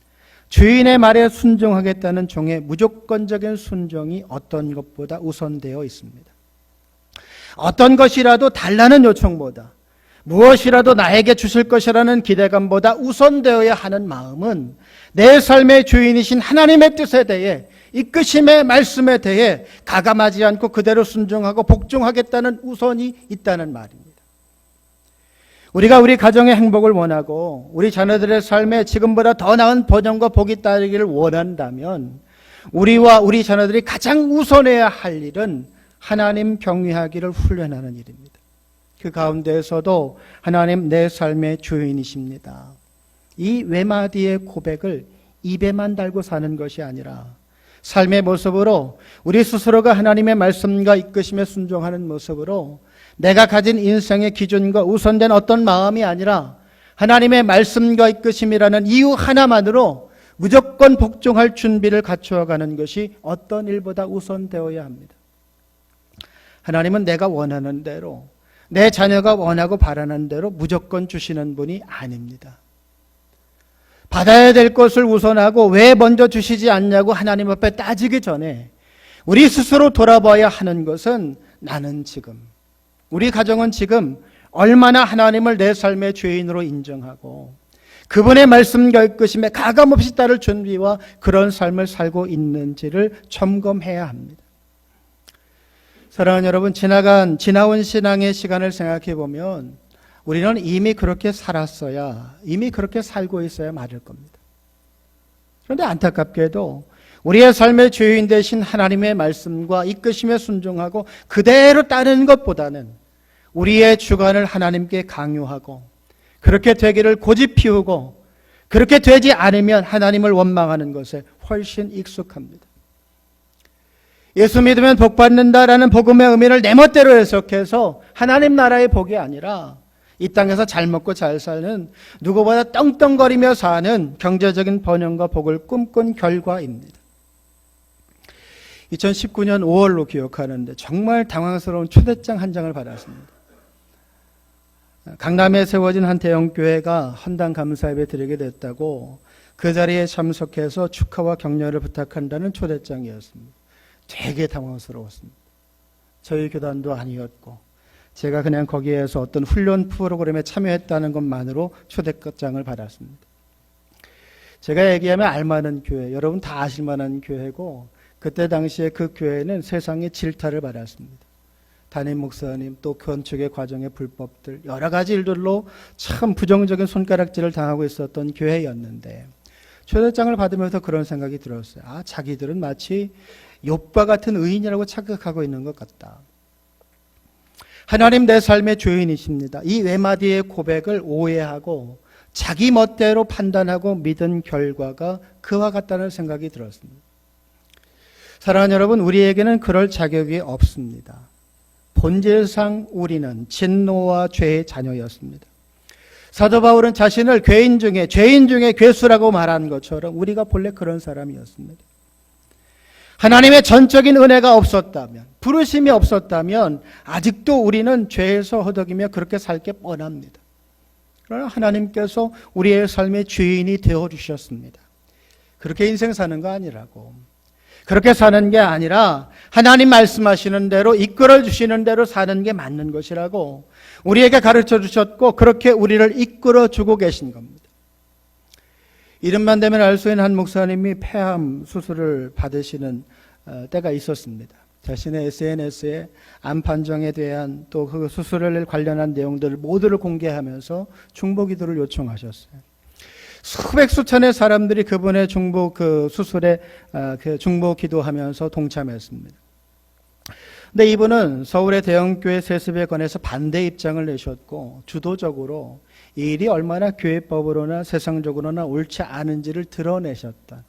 주인의 말에 순종하겠다는 종의 무조건적인 순종이 어떤 것보다 우선되어 있습니다. 어떤 것이라도 달라는 요청보다, 무엇이라도 나에게 주실 것이라는 기대감보다 우선되어야 하는 마음은 내 삶의 주인이신 하나님의 뜻에 대해, 이끄심의 말씀에 대해 가감하지 않고 그대로 순종하고 복종하겠다는 우선이 있다는 말입니다. 우리가 우리 가정의 행복을 원하고 우리 자녀들의 삶에 지금보다 더 나은 번영과 복이 따르기를 원한다면 우리와 우리 자녀들이 가장 우선해야 할 일은 하나님 경외하기를 훈련하는 일입니다. 그 가운데에서도 하나님 내 삶의 주인이십니다. 이 외마디의 고백을 입에만 달고 사는 것이 아니라 삶의 모습으로 우리 스스로가 하나님의 말씀과 이끄심에 순종하는 모습으로 내가 가진 인생의 기준과 우선된 어떤 마음이 아니라 하나님의 말씀과 이끄심이라는 이유 하나만으로 무조건 복종할 준비를 갖추어가는 것이 어떤 일보다 우선되어야 합니다. 하나님은 내가 원하는 대로, 내 자녀가 원하고 바라는 대로 무조건 주시는 분이 아닙니다. 받아야 될 것을 우선하고 왜 먼저 주시지 않냐고 하나님 앞에 따지기 전에 우리 스스로 돌아봐야 하는 것은 나는 지금, 우리 가정은 지금 얼마나 하나님을 내 삶의 주인으로 인정하고 그분의 말씀과 이끄심에 가감없이 따를 준비와 그런 삶을 살고 있는지를 점검해야 합니다. 사랑하는 여러분, 지나온 신앙의 시간을 생각해 보면 우리는 이미 그렇게 살았어야, 이미 그렇게 살고 있어야 맞을 겁니다. 그런데 안타깝게도 우리의 삶의 주인 되신 하나님의 말씀과 이끄심에 순종하고 그대로 따르는 것보다는 우리의 주관을 하나님께 강요하고 그렇게 되기를 고집 피우고 그렇게 되지 않으면 하나님을 원망하는 것에 훨씬 익숙합니다. 예수 믿으면 복 받는다라는 복음의 의미를 내 멋대로 해석해서 하나님 나라의 복이 아니라 이 땅에서 잘 먹고 잘 사는 누구보다 떵떵거리며 사는 경제적인 번영과 복을 꿈꾼 결과입니다. 2019년 5월로 기억하는데 정말 당황스러운 초대장 한 장을 받았습니다. 강남에 세워진 한 대형교회가 헌당 감사예배 드리게 됐다고 그 자리에 참석해서 축하와 격려를 부탁한다는 초대장이었습니다. 되게 당황스러웠습니다. 저희 교단도 아니었고 제가 그냥 거기에서 어떤 훈련 프로그램에 참여했다는 것만으로 초대장을 받았습니다. 제가 얘기하면 알만한 교회, 여러분 다 아실 만한 교회고 그때 당시에 그 교회는 세상의 질타를 받았습니다. 담임 목사님 또 건축의 과정의 불법들 여러 가지 일들로 참 부정적인 손가락질을 당하고 있었던 교회였는데 초대장을 받으면서 그런 생각이 들었어요. 아, 자기들은 마치 욥과 같은 의인이라고 착각하고 있는 것 같다. 하나님 내 삶의 주인이십니다. 이 외마디의 고백을 오해하고 자기 멋대로 판단하고 믿은 결과가 그와 같다는 생각이 들었습니다. 사랑하는 여러분, 우리에게는 그럴 자격이 없습니다. 본질상 우리는 진노와 죄의 자녀였습니다. 사도 바울은 자신을 죄인 중에 괴수라고 말한 것처럼 우리가 본래 그런 사람이었습니다. 하나님의 전적인 은혜가 없었다면, 부르심이 없었다면 아직도 우리는 죄에서 허덕이며 그렇게 살 게 뻔합니다. 그러나 하나님께서 우리의 삶의 주인이 되어주셨습니다. 그렇게 인생 사는 거 아니라고. 그렇게 사는 게 아니라 하나님 말씀하시는 대로 이끌어 주시는 대로 사는 게 맞는 것이라고 우리에게 가르쳐 주셨고 그렇게 우리를 이끌어 주고 계신 겁니다. 이름만 되면 알 수 있는 한 목사님이 폐암 수술을 받으시는 때가 있었습니다. 자신의 SNS에 암 판정에 대한 또 그 수술을 관련한 내용들을 모두를 공개하면서 중보 기도를 요청하셨어요. 수백 수천의 사람들이 그분의 중보 수술에 중보 기도하면서 동참했습니다. 근데 이분은 서울의 대형교회 세습에 관해서 반대 입장을 내셨고 주도적으로 이 일이 얼마나 교회법으로나 세상적으로나 옳지 않은지를 드러내셨다.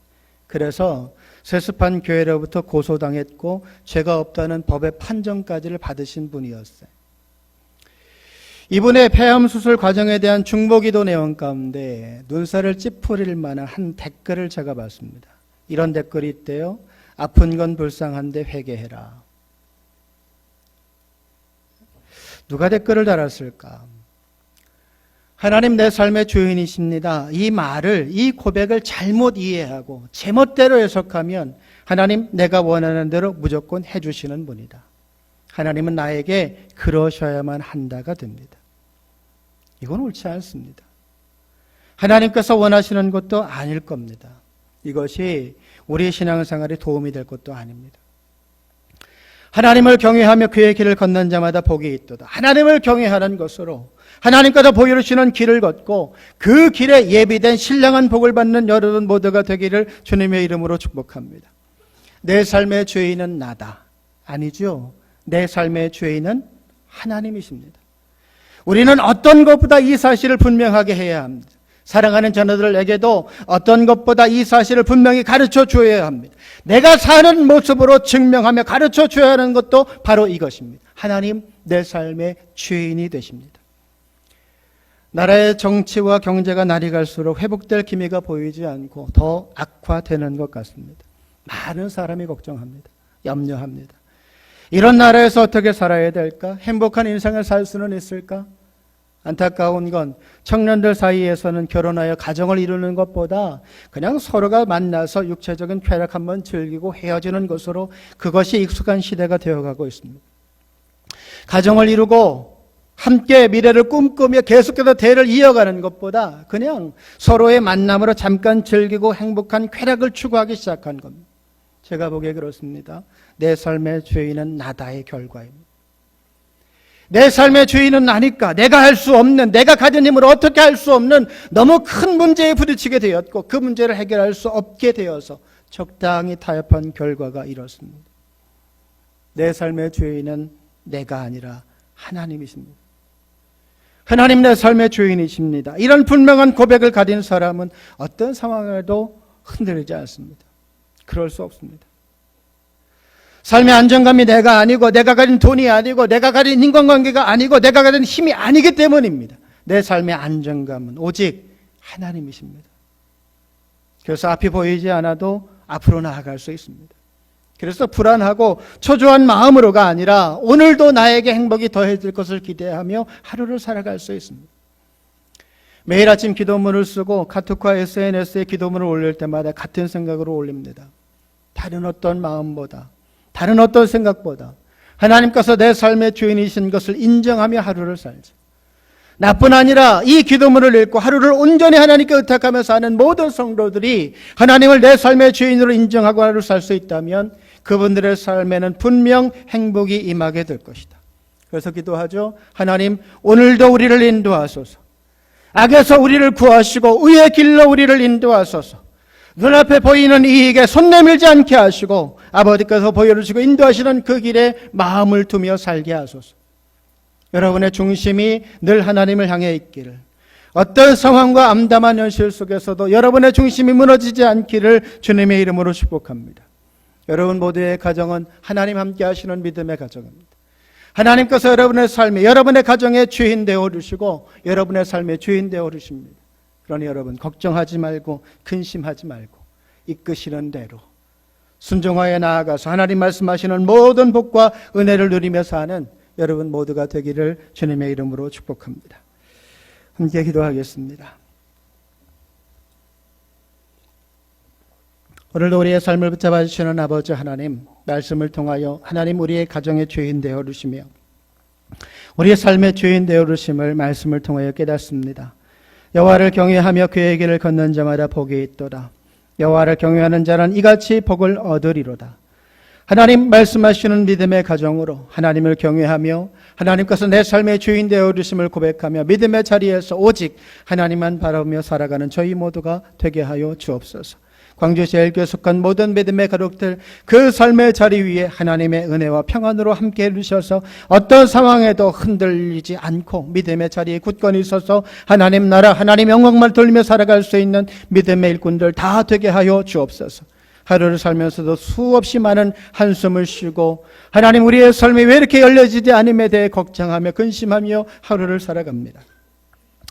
그래서 세습한 교회로부터 고소당했고 죄가 없다는 법의 판정까지를 받으신 분이었어요. 이분의 폐암 수술 과정에 대한 중보기도 내용 가운데 눈살을 찌푸릴 만한 한 댓글을 제가 봤습니다. 이런 댓글이 있대요. 아픈 건 불쌍한데 회개해라. 누가 댓글을 달았을까? 하나님 내 삶의 주인이십니다. 이 말을, 이 고백을 잘못 이해하고 제멋대로 해석하면 하나님 내가 원하는 대로 무조건 해주시는 분이다. 하나님은 나에게 그러셔야만 한다가 됩니다. 이건 옳지 않습니다. 하나님께서 원하시는 것도 아닐 겁니다. 이것이 우리의 신앙생활에 도움이 될 것도 아닙니다. 하나님을 경외하며 그의 길을 걷는 자마다 복이 있도다. 하나님을 경외하는 것으로 하나님께서 보여주시는 길을 걷고 그 길에 예비된 신령한 복을 받는 여러분 모두가 되기를 주님의 이름으로 축복합니다. 내 삶의 주인은 나다. 아니죠. 내 삶의 주인은 하나님이십니다. 우리는 어떤 것보다 이 사실을 분명하게 해야 합니다. 사랑하는 자녀들에게도 어떤 것보다 이 사실을 분명히 가르쳐 줘야 합니다. 내가 사는 모습으로 증명하며 가르쳐 줘야 하는 것도 바로 이것입니다. 하나님 내 삶의 주인이 되십니다. 나라의 정치와 경제가 날이 갈수록 회복될 기미가 보이지 않고 더 악화되는 것 같습니다. 많은 사람이 걱정합니다. 염려합니다. 이런 나라에서 어떻게 살아야 될까? 행복한 인생을 살 수는 있을까? 안타까운 건 청년들 사이에서는 결혼하여 가정을 이루는 것보다 그냥 서로가 만나서 육체적인 쾌락 한번 즐기고 헤어지는 것으로 그것이 익숙한 시대가 되어가고 있습니다. 가정을 이루고 함께 미래를 꿈꾸며 계속해서 대를 이어가는 것보다 그냥 서로의 만남으로 잠깐 즐기고 행복한 쾌락을 추구하기 시작한 겁니다. 제가 보기에 그렇습니다. 내 삶의 죄인은 나다의 결과입니다. 내 삶의 죄인은 나니까 내가 할 수 없는, 내가 가진 힘으로 어떻게 할 수 없는 너무 큰 문제에 부딪히게 되었고 그 문제를 해결할 수 없게 되어서 적당히 타협한 결과가 이렇습니다. 내 삶의 죄인은 내가 아니라 하나님이십니다. 하나님 내 삶의 죄인이십니다. 이런 분명한 고백을 가진 사람은 어떤 상황에도 흔들리지 않습니다. 그럴 수 없습니다. 삶의 안정감이 내가 아니고 내가 가진 돈이 아니고 내가 가진 인간관계가 아니고 내가 가진 힘이 아니기 때문입니다. 내 삶의 안정감은 오직 하나님이십니다. 그래서 앞이 보이지 않아도 앞으로 나아갈 수 있습니다. 그래서 불안하고 초조한 마음으로가 아니라 오늘도 나에게 행복이 더해질 것을 기대하며 하루를 살아갈 수 있습니다. 매일 아침 기도문을 쓰고 카톡과 SNS에 기도문을 올릴 때마다 같은 생각으로 올립니다. 다른 어떤 마음보다, 다른 어떤 생각보다 하나님께서 내 삶의 주인이신 것을 인정하며 하루를 살자. 나뿐 아니라 이 기도문을 읽고 하루를 온전히 하나님께 의탁하며 사는 모든 성도들이 하나님을 내 삶의 주인으로 인정하고 하루를 살 수 있다면 그분들의 삶에는 분명 행복이 임하게 될 것이다. 그래서 기도하죠. 하나님, 오늘도 우리를 인도하소서. 악에서 우리를 구하시고 의의 길로 우리를 인도하소서. 눈앞에 보이는 이익에 손 내밀지 않게 하시고 아버지께서 보여주시고 인도하시는 그 길에 마음을 두며 살게 하소서. 여러분의 중심이 늘 하나님을 향해 있기를, 어떤 상황과 암담한 현실 속에서도 여러분의 중심이 무너지지 않기를 주님의 이름으로 축복합니다. 여러분 모두의 가정은 하나님 함께 하시는 믿음의 가정입니다. 하나님께서 여러분의 삶에, 여러분의 가정의 주인 되어 주시고 여러분의 삶의 주인 되어 주십니다. 그러니 여러분 걱정하지 말고 근심하지 말고 이끄시는 대로 순종하여 나아가서 하나님 말씀하시는 모든 복과 은혜를 누리며 사는 여러분 모두가 되기를 주님의 이름으로 축복합니다. 함께 기도하겠습니다. 오늘도 우리의 삶을 붙잡아 주시는 아버지 하나님, 말씀을 통하여 하나님 우리의 가정의 주인 되어 주시며 우리의 삶의 주인 되어 주심을 말씀을 통하여 깨닫습니다. 여호와를 경외하며 그의 길을 걷는 자마다 복이 있도다. 여호와를 경외하는 자는 이같이 복을 얻으리로다. 하나님 말씀하시는 믿음의 가정으로 하나님을 경외하며 하나님께서 내 삶의 주인 되어 주심을 고백하며 믿음의 자리에서 오직 하나님만 바라보며 살아가는 저희 모두가 되게 하여 주옵소서. 광주제일교회 속한 모든 믿음의 가족들, 그 삶의 자리 위에 하나님의 은혜와 평안으로 함께 해주셔서 어떤 상황에도 흔들리지 않고 믿음의 자리에 굳건히 서서 하나님 나라, 하나님 영광만 돌리며 살아갈 수 있는 믿음의 일꾼들 다 되게 하여 주옵소서. 하루를 살면서도 수없이 많은 한숨을 쉬고 하나님 우리의 삶이 왜 이렇게 열려지지 않음에 대해 걱정하며 근심하며 하루를 살아갑니다.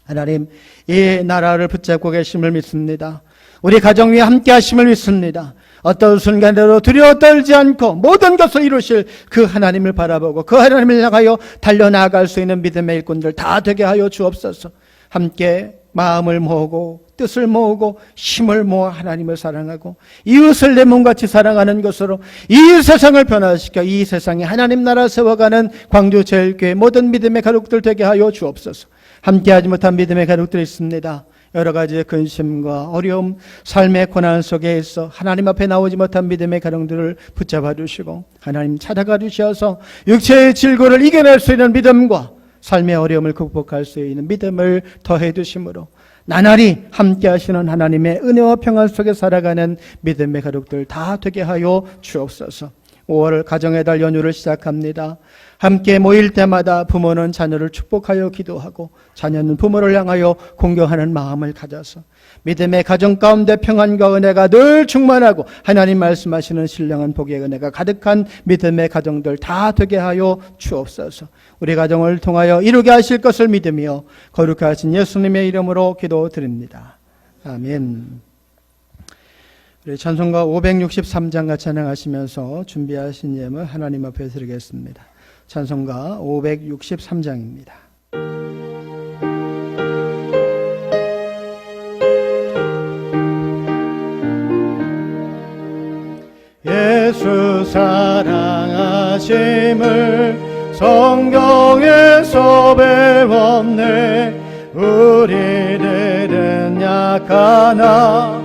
하나님, 이 나라를 붙잡고 계심을 믿습니다. 우리 가정 위에 함께 하심을 믿습니다. 어떤 순간에도 두려워 떨지 않고 모든 것을 이루실 그 하나님을 바라보고 그 하나님을 향하여 달려나갈 수 있는 믿음의 일꾼들 다 되게 하여 주옵소서. 함께 마음을 모으고 뜻을 모으고 힘을 모아 하나님을 사랑하고 이웃을 내 몸같이 사랑하는 것으로 이 세상을 변화시켜 이 세상에 하나님 나라 세워가는 광주제일교회 모든 믿음의 가족들 되게 하여 주옵소서. 함께하지 못한 믿음의 가족들이 있습니다. 여러 가지의 근심과 어려움, 삶의 고난 속에 있어 하나님 앞에 나오지 못한 믿음의 가정들을 붙잡아 주시고 하나님 찾아가 주셔서 육체의 질고를 이겨낼 수 있는 믿음과 삶의 어려움을 극복할 수 있는 믿음을 더해 주심으로 나날이 함께 하시는 하나님의 은혜와 평안 속에 살아가는 믿음의 가족들 다 되게 하여 주옵소서. 5월 가정의 달 연휴를 시작합니다. 함께 모일 때마다 부모는 자녀를 축복하여 기도하고 자녀는 부모를 향하여 공경하는 마음을 가져서 믿음의 가정 가운데 평안과 은혜가 늘 충만하고 하나님 말씀하시는 신령한 복의 은혜가 가득한 믿음의 가정들 다 되게 하여 주옵소서. 우리 가정을 통하여 이루게 하실 것을 믿으며 거룩하게 하신 예수님의 이름으로 기도드립니다. 아멘. 우리 찬송가 563장 같이 찬양하시면서 준비하신 예물 하나님 앞에 드리겠습니다. 찬송가 563장입니다. 예수 사랑하심을 성경에서 배웠네. 우리들은 약하나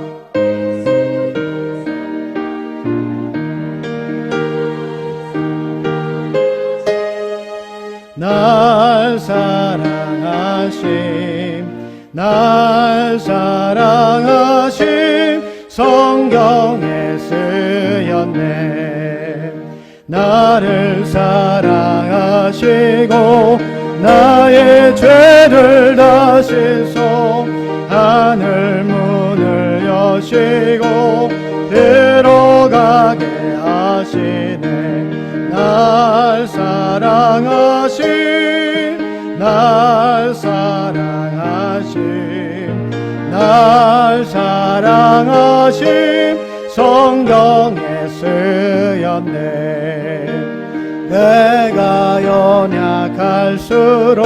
날 사랑하심 날 사랑하심 성경에 쓰였네 나를 사랑하시고 나의 죄를 다 씻어 하늘 문을 여시고 들어가게 하시네 날 사랑하심 날 사랑하심 날 사랑하심 성경에 쓰였네 내가 연약할수록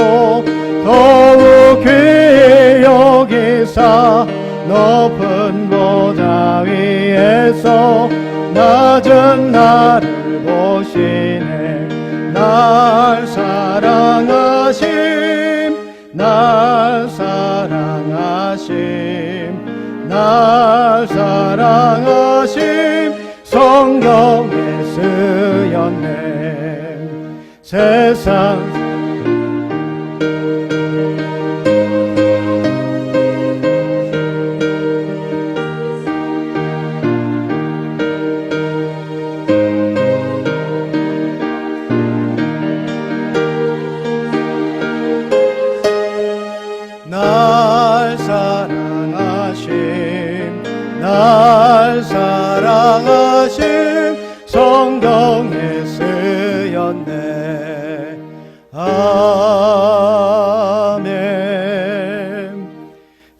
더욱 귀히 여기사 높은 보좌 위에서 낮은 나를 보시네 날 사랑하심 날 사랑하심 날 사랑하심 성경에 쓰였네 세상 날 사랑하심 날 사랑하심 성경에 쓰였네 아멘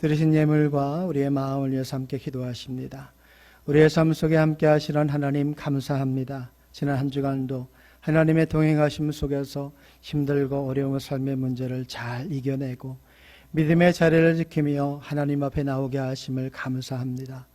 들으신 예물과 우리의 마음을 위해서 함께 기도하십니다. 우리의 삶 속에 함께 하시는 하나님 감사합니다. 지난 한 주간도 하나님의 동행하심 속에서 힘들고 어려운 삶의 문제를 잘 이겨내고 믿음의 자리를 지키며 하나님 앞에 나오게 하심을 감사합니다.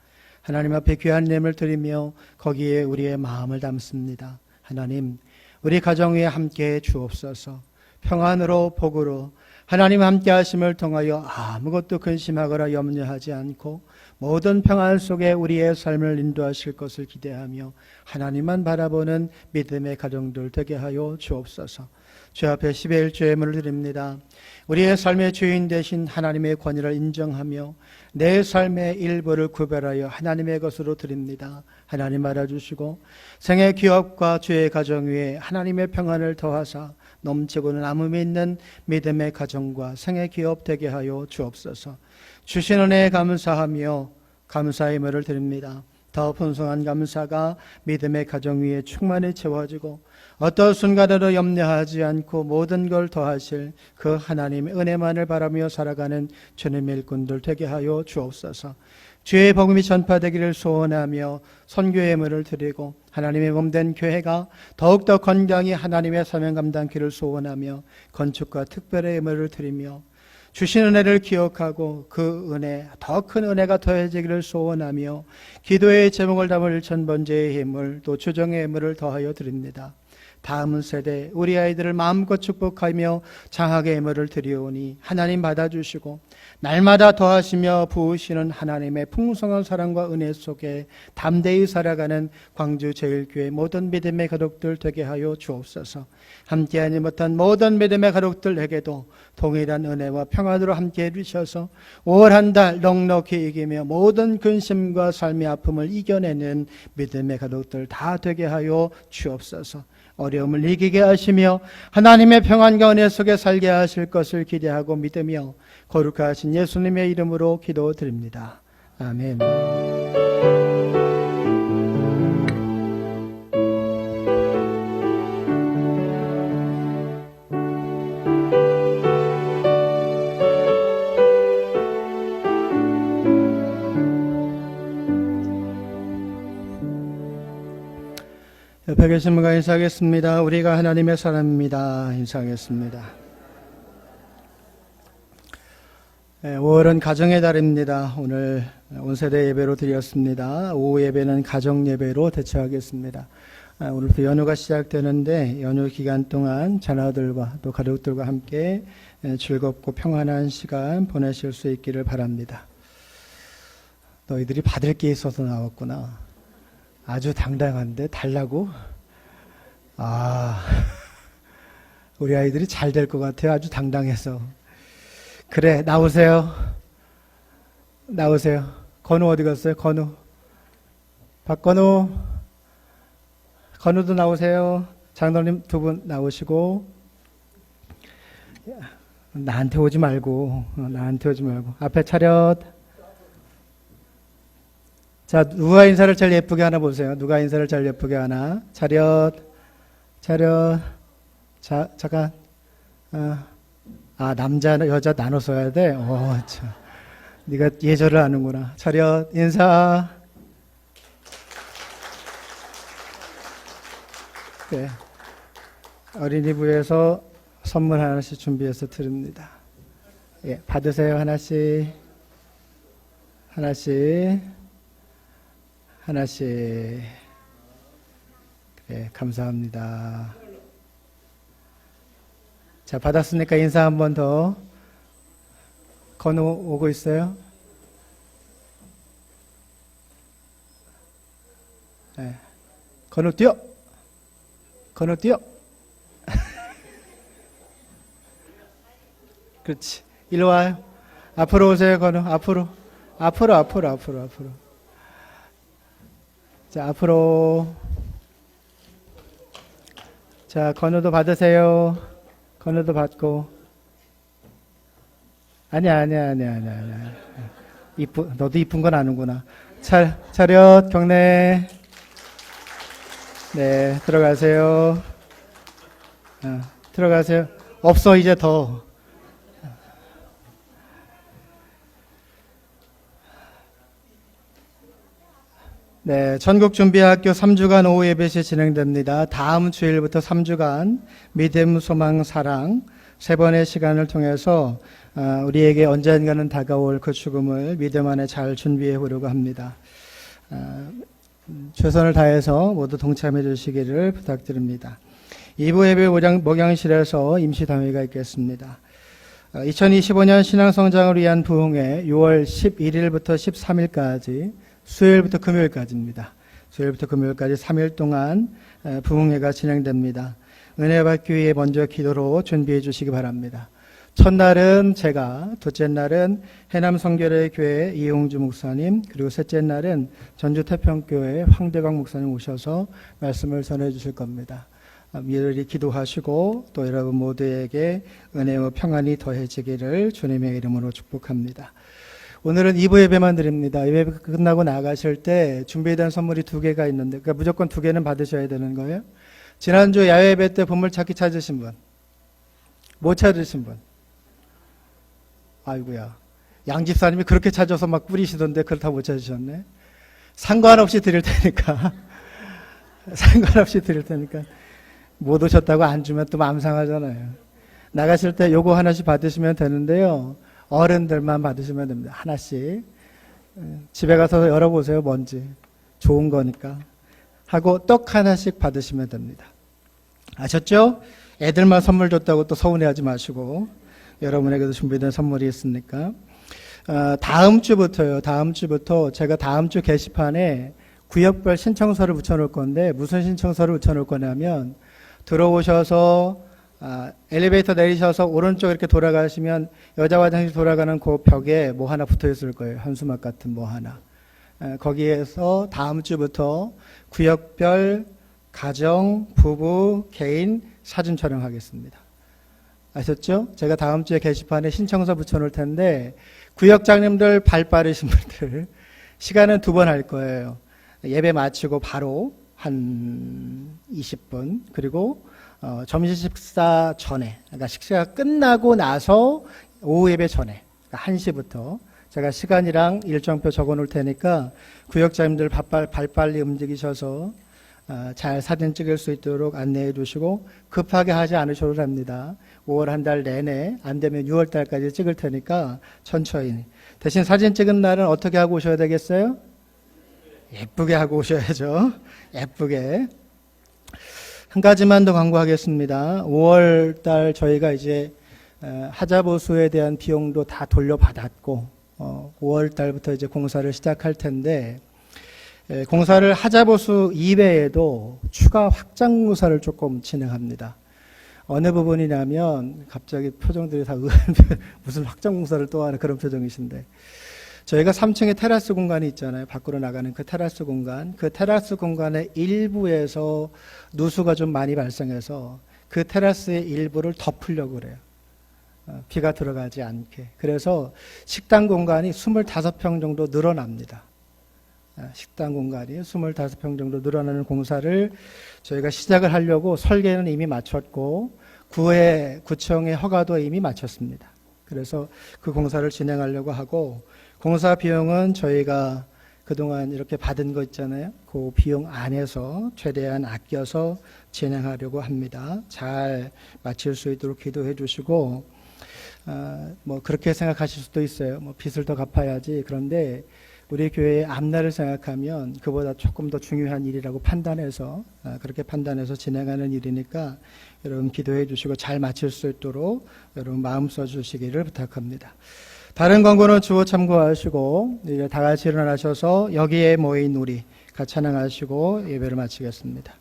하나님 앞에 귀한 예물을 드리며 거기에 우리의 마음을 담습니다. 하나님, 우리 가정 위에 함께해 주옵소서. 평안으로 복으로 하나님 함께 하심을 통하여 아무것도 근심하거나 염려하지 않고 모든 평안 속에 우리의 삶을 인도하실 것을 기대하며 하나님만 바라보는 믿음의 가정들 되게 하여 주옵소서. 주 앞에 11조 예물을 드립니다. 우리의 삶의 주인 되신 하나님의 권위를 인정하며 내 삶의 일부를 구별하여 하나님의 것으로 드립니다. 하나님 알아주시고 생애 기업과 주의 가정 위에 하나님의 평안을 더하사 넘치고는 남음이 있는 믿음의 가정과 생애 기업 되게 하여 주옵소서. 주신 은혜에 감사하며 감사의 예물을 드립니다. 더 풍성한 감사가 믿음의 가정 위에 충만히 채워지고 어떤 순간에도 염려하지 않고 모든 걸 더하실 그 하나님의 은혜만을 바라며 살아가는 주님의 일꾼들 되게 하여 주옵소서. 주의 복음이 전파되기를 소원하며 선교의 예물을 드리고 하나님의 몸된 교회가 더욱더 건강히 하나님의 사명 감당키를 소원하며 건축과 특별의 예물을 드리며 주신 은혜를 기억하고 그 은혜, 더 큰 은혜가 더해지기를 소원하며 기도의 제목을 담을 천번제의 예물, 또 주정의 예물을 더하여 드립니다. 다음 세대 우리 아이들을 마음껏 축복하며 장학의 예물을 드리오니 하나님 받아주시고 날마다 더하시며 부으시는 하나님의 풍성한 사랑과 은혜 속에 담대히 살아가는 광주제일교회 모든 믿음의 가족들 되게 하여 주옵소서. 함께하지 못한 모든 믿음의 가족들에게도 동일한 은혜와 평안으로 함께해 주셔서 올 한 달 넉넉히 이기며 모든 근심과 삶의 아픔을 이겨내는 믿음의 가족들 다 되게 하여 주옵소서. 어려움을 이기게 하시며 하나님의 평안과 은혜 속에 살게 하실 것을 기대하고 믿으며 거룩하신 예수님의 이름으로 기도드립니다. 아멘. 옆에 계신 분과 인사하겠습니다. 우리가 하나님의 사람입니다. 인사하겠습니다. 5월은 가정의 달입니다. 오늘 온세대 예배로 드렸습니다. 오후 예배는 가정 예배로 대처하겠습니다. 오늘부터 연휴가 시작되는데 연휴 기간 동안 자녀들과 또 가족들과 함께 즐겁고 평안한 시간 보내실 수 있기를 바랍니다. 너희들이 받을 게 있어서 나왔구나. 아주 당당한데 달라고? 우리 아이들이 잘 될 것 같아요. 아주 당당해서. 그래, 나오세요. 나오세요. 건우 어디 갔어요? 건우. 박건우. 건우도 나오세요. 장로님 두 분 나오시고. 나한테 오지 말고. 나한테 오지 말고. 앞에 차렷. 자, 누가 인사를 제일 예쁘게 하나 보세요. 누가 인사를 제일 예쁘게 하나. 차렷. 차렷. 자, 잠깐. 남자, 여자 나눠서 해야 돼? 참. 네가 예절을 아는구나. 차렷, 인사. 네. 어린이부에서 선물 하나씩 준비해서 드립니다. 예, 받으세요. 하나씩. 하나씩. 하나씩. 네, 감사합니다. 자, 받았으니까 인사 한 번 더. 건우 오고 있어요? 네. 건우 뛰어! 건우 뛰어! 그렇지. 일로 와요. 앞으로 오세요, 건우. 앞으로. 앞으로. 자, 앞으로. 자, 건우도 받으세요. 건우도 받고. 아니야. 너도 이쁜 건 아는구나. 차렷, 경례. 네, 들어가세요. 들어가세요. 없어, 이제 더. 네, 전국준비학교 3주간 오후 예배시 진행됩니다. 다음 주일부터 3주간 믿음, 소망, 사랑 3번의 시간을 통해서 우리에게 언젠가는 다가올 그 죽음을 믿음 안에 잘 준비해 보려고 합니다. 최선을 다해서 모두 동참해 주시기를 부탁드립니다. 2부 예배 목양실에서 임시담회가 있겠습니다. 2025년 신앙성장을 위한 부흥회 6월 11일부터 13일까지 수요일부터 금요일까지입니다. 수요일부터 금요일까지 3일 동안 부흥회가 진행됩니다. 은혜 받기 위해 먼저 기도로 준비해 주시기 바랍니다. 첫날은 제가, 둘째 날은 해남 성결의 교회 이용주 목사님, 그리고 셋째 날은 전주 태평교회 황대광 목사님 오셔서 말씀을 전해 주실 겁니다. 미리 기도하시고 또 여러분 모두에게 은혜와 평안이 더해지기를 주님의 이름으로 축복합니다. 오늘은 2부 예배만 드립니다. 예배 끝나고 나가실 때 준비된 선물이 2개가 있는데, 그러니까 무조건 2개는 받으셔야 되는 거예요. 지난주 야외 예배 때 보물찾기 찾으신 분, 못 찾으신 분, 아이고야, 양집사님이 그렇게 찾아서 막 뿌리시던데 그렇다고 못 찾으셨네. 상관없이 드릴 테니까 상관없이 드릴 테니까 못 오셨다고 안 주면 또 마음 상하잖아요. 나가실 때 요거 하나씩 받으시면 되는데요, 어른들만 받으시면 됩니다. 하나씩. 집에 가서 열어보세요. 뭔지. 좋은 거니까. 하고 떡 하나씩 받으시면 됩니다. 아셨죠? 애들만 선물 줬다고 또 서운해하지 마시고 여러분에게도 준비된 선물이 있으니까. 다음 주부터 제가 다음 주 게시판에 구역별 신청서를 붙여놓을 건데, 무슨 신청서를 붙여놓을 거냐면, 들어오셔서 엘리베이터 내리셔서 오른쪽 이렇게 돌아가시면 여자 화장실 돌아가는 그 벽에 뭐 하나 붙어 있을 거예요. 현수막 같은 뭐 하나. 거기에서 다음 주부터 구역별 가정, 부부, 개인 사진 촬영하겠습니다. 아셨죠? 제가 다음 주에 게시판에 신청서 붙여놓을 텐데, 구역장님들 발 빠르신 분들 시간은 2번 할 거예요. 예배 마치고 바로 한 20분, 그리고 점심 식사 전에, 그러니까 식사가 끝나고 나서 오후 예배 전에, 그러니까 1시부터 제가 시간이랑 일정표 적어 놓을 테니까 구역장님들 발 빨리 움직이셔서 잘 사진 찍을 수 있도록 안내해 주시고, 급하게 하지 않으셔도 됩니다. 5월 한 달 내내, 안 되면 6월 달까지 찍을 테니까 천천히. 대신 사진 찍은 날은 어떻게 하고 오셔야 되겠어요? 예쁘게 하고 오셔야죠. 예쁘게. 한 가지만 더 광고하겠습니다. 5월 달 저희가 이제 하자보수에 대한 비용도 다 돌려받았고, 5월 달부터 이제 공사를 시작할 텐데, 공사를 하자보수 이외에도 추가 확장 공사를 조금 진행합니다. 어느 부분이냐면 갑자기 표정들이 다 무슨 확장공사를 또 하는 그런 표정이신데, 저희가 3층에 테라스 공간이 있잖아요. 밖으로 나가는 그 테라스 공간. 그 테라스 공간의 일부에서 누수가 좀 많이 발생해서 그 테라스의 일부를 덮으려고 그래요. 비가 들어가지 않게. 그래서 식당 공간이 25평 정도 늘어납니다. 식당 공간이 25평 정도 늘어나는 공사를 저희가 시작을 하려고 설계는 이미 마쳤고 구청의 허가도 이미 마쳤습니다. 그래서 그 공사를 진행하려고 하고, 공사 비용은 저희가 그동안 이렇게 받은 거 있잖아요. 그 비용 안에서 최대한 아껴서 진행하려고 합니다. 잘 마칠 수 있도록 기도해 주시고, 뭐 그렇게 생각하실 수도 있어요. 뭐 빚을 더 갚아야지. 그런데 우리 교회의 앞날을 생각하면 그보다 조금 더 중요한 일이라고 판단해서, 그렇게 판단해서 진행하는 일이니까 여러분 기도해 주시고 잘 마칠 수 있도록 여러분 마음 써주시기를 부탁합니다. 다른 광고는 주어 참고하시고 이제 다 같이 일어나셔서 여기에 모인 우리 같이 찬양하시고 예배를 마치겠습니다.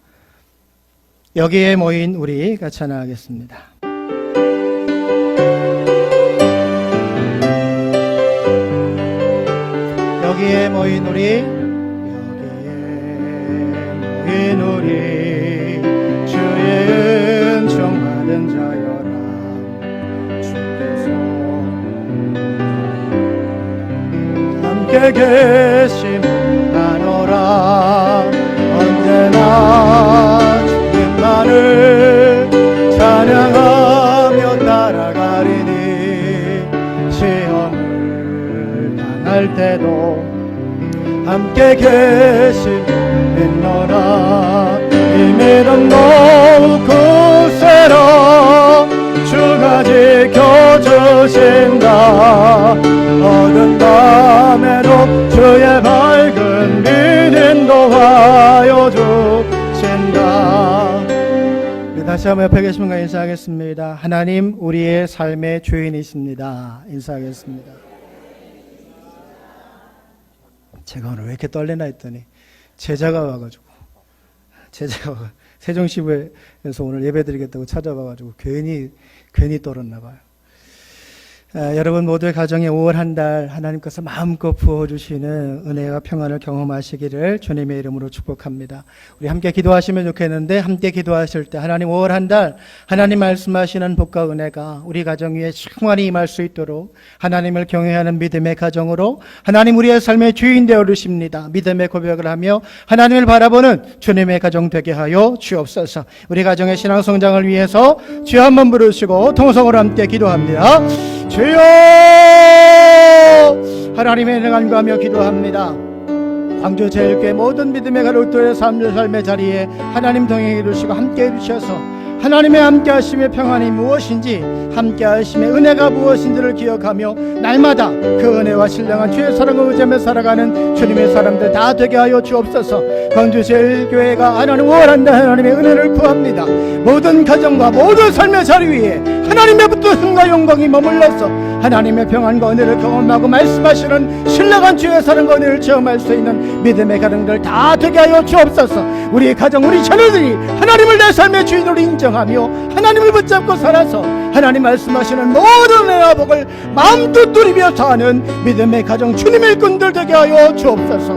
여기에 모인 우리 같이 찬양하겠습니다. 여기에 모인 우리, 여기에 모인 우리, 주의 은총 받은 자여라. 주께서 함께 계심하노라. 언제나 주님만을 찬양하며 따라가리니, 시험을 당할 때도 함께 계시노라. 이미 너무 굳세라. 주가 지켜주신다. 어두운 밤에도 주의 밝은 빛 인도하여 주신다. 다시 한번 옆에 계신 분과 인사하겠습니다. 하나님 우리의 삶의 주인이십니다. 인사하겠습니다. 제가 오늘 왜 이렇게 떨리나 했더니 제자가 와가지고, 세종시부에서 오늘 예배드리겠다고 찾아와가지고 괜히 떨었나 봐요. 여러분 모두의 가정에 5월 한 달 하나님께서 마음껏 부어주시는 은혜와 평안을 경험하시기를 주님의 이름으로 축복합니다. 우리 함께 기도하시면 좋겠는데, 함께 기도하실 때 하나님 5월 한 달 하나님 말씀하시는 복과 은혜가 우리 가정 위에 충만히 임할 수 있도록 하나님을 경외하는 믿음의 가정으로 하나님 우리의 삶의 주인 되어 주십니다. 믿음의 고백을 하며 하나님을 바라보는 주님의 가정 되게 하여 주옵소서. 우리 가정의 신앙 성장을 위해서 주여 한번 부르시고 통성으로 함께 기도합니다. 주여, 하나님의 은혜 간구하며 기도합니다. 광주 제일교회 모든 믿음의 가족들의 삶의 자리에 하나님 동행해 주시고 함께 해주셔서 하나님의 함께 하심의 평안이 무엇인지, 함께 하심의 은혜가 무엇인지를 기억하며 날마다 그 은혜와 신령한 주의 사랑을 의지하며 살아가는 주님의 사람들 다 되게 하여 주옵소서. 광주 제일교회가 하나님 5월 한 달 하나님의 은혜를 구합니다. 모든 가정과 모든 삶의 자리 위에 하나님의 붙으심과 영광이 머물러서 하나님의 평안과 은혜를 경험하고 말씀하시는 신령한 주의 사랑과 은혜를 체험할 수 있는 믿음의 가정들 다 되게 하여 주옵소서. 우리 가정, 우리 자녀들이 하나님을 내 삶의 주인으로 인정하며 하나님을 붙잡고 살아서 하나님 말씀하시는 모든 은혜와 복을 마음껏 누리며 사는 믿음의 가정, 주님의 일꾼들 되게 하여 주옵소서.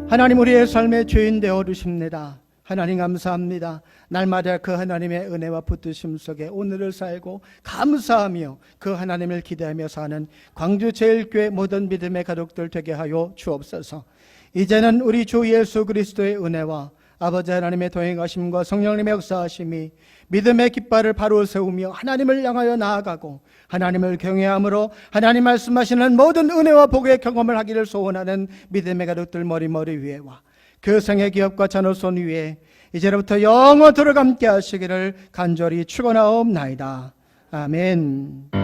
하나님 우리의 삶의 주인 되어 주십니다. 하나님 감사합니다. 날마다 그 하나님의 은혜와 붙드심 속에 오늘을 살고 감사하며 그 하나님을 기대하며 사는 광주 제일교회 모든 믿음의 가족들 되게 하여 주옵소서. 이제는 우리 주 예수 그리스도의 은혜와 아버지 하나님의 동행하심과 성령님의 역사하심이 믿음의 깃발을 바로 세우며 하나님을 향하여 나아가고 하나님을 경외함으로 하나님 말씀하시는 모든 은혜와 복의 경험을 하기를 소원하는 믿음의 가족들 머리 위에와 그 생의 기업과 자녀손 위에 이제로부터 영원토록 함께 하시기를 간절히 축원하옵나이다. 아멘.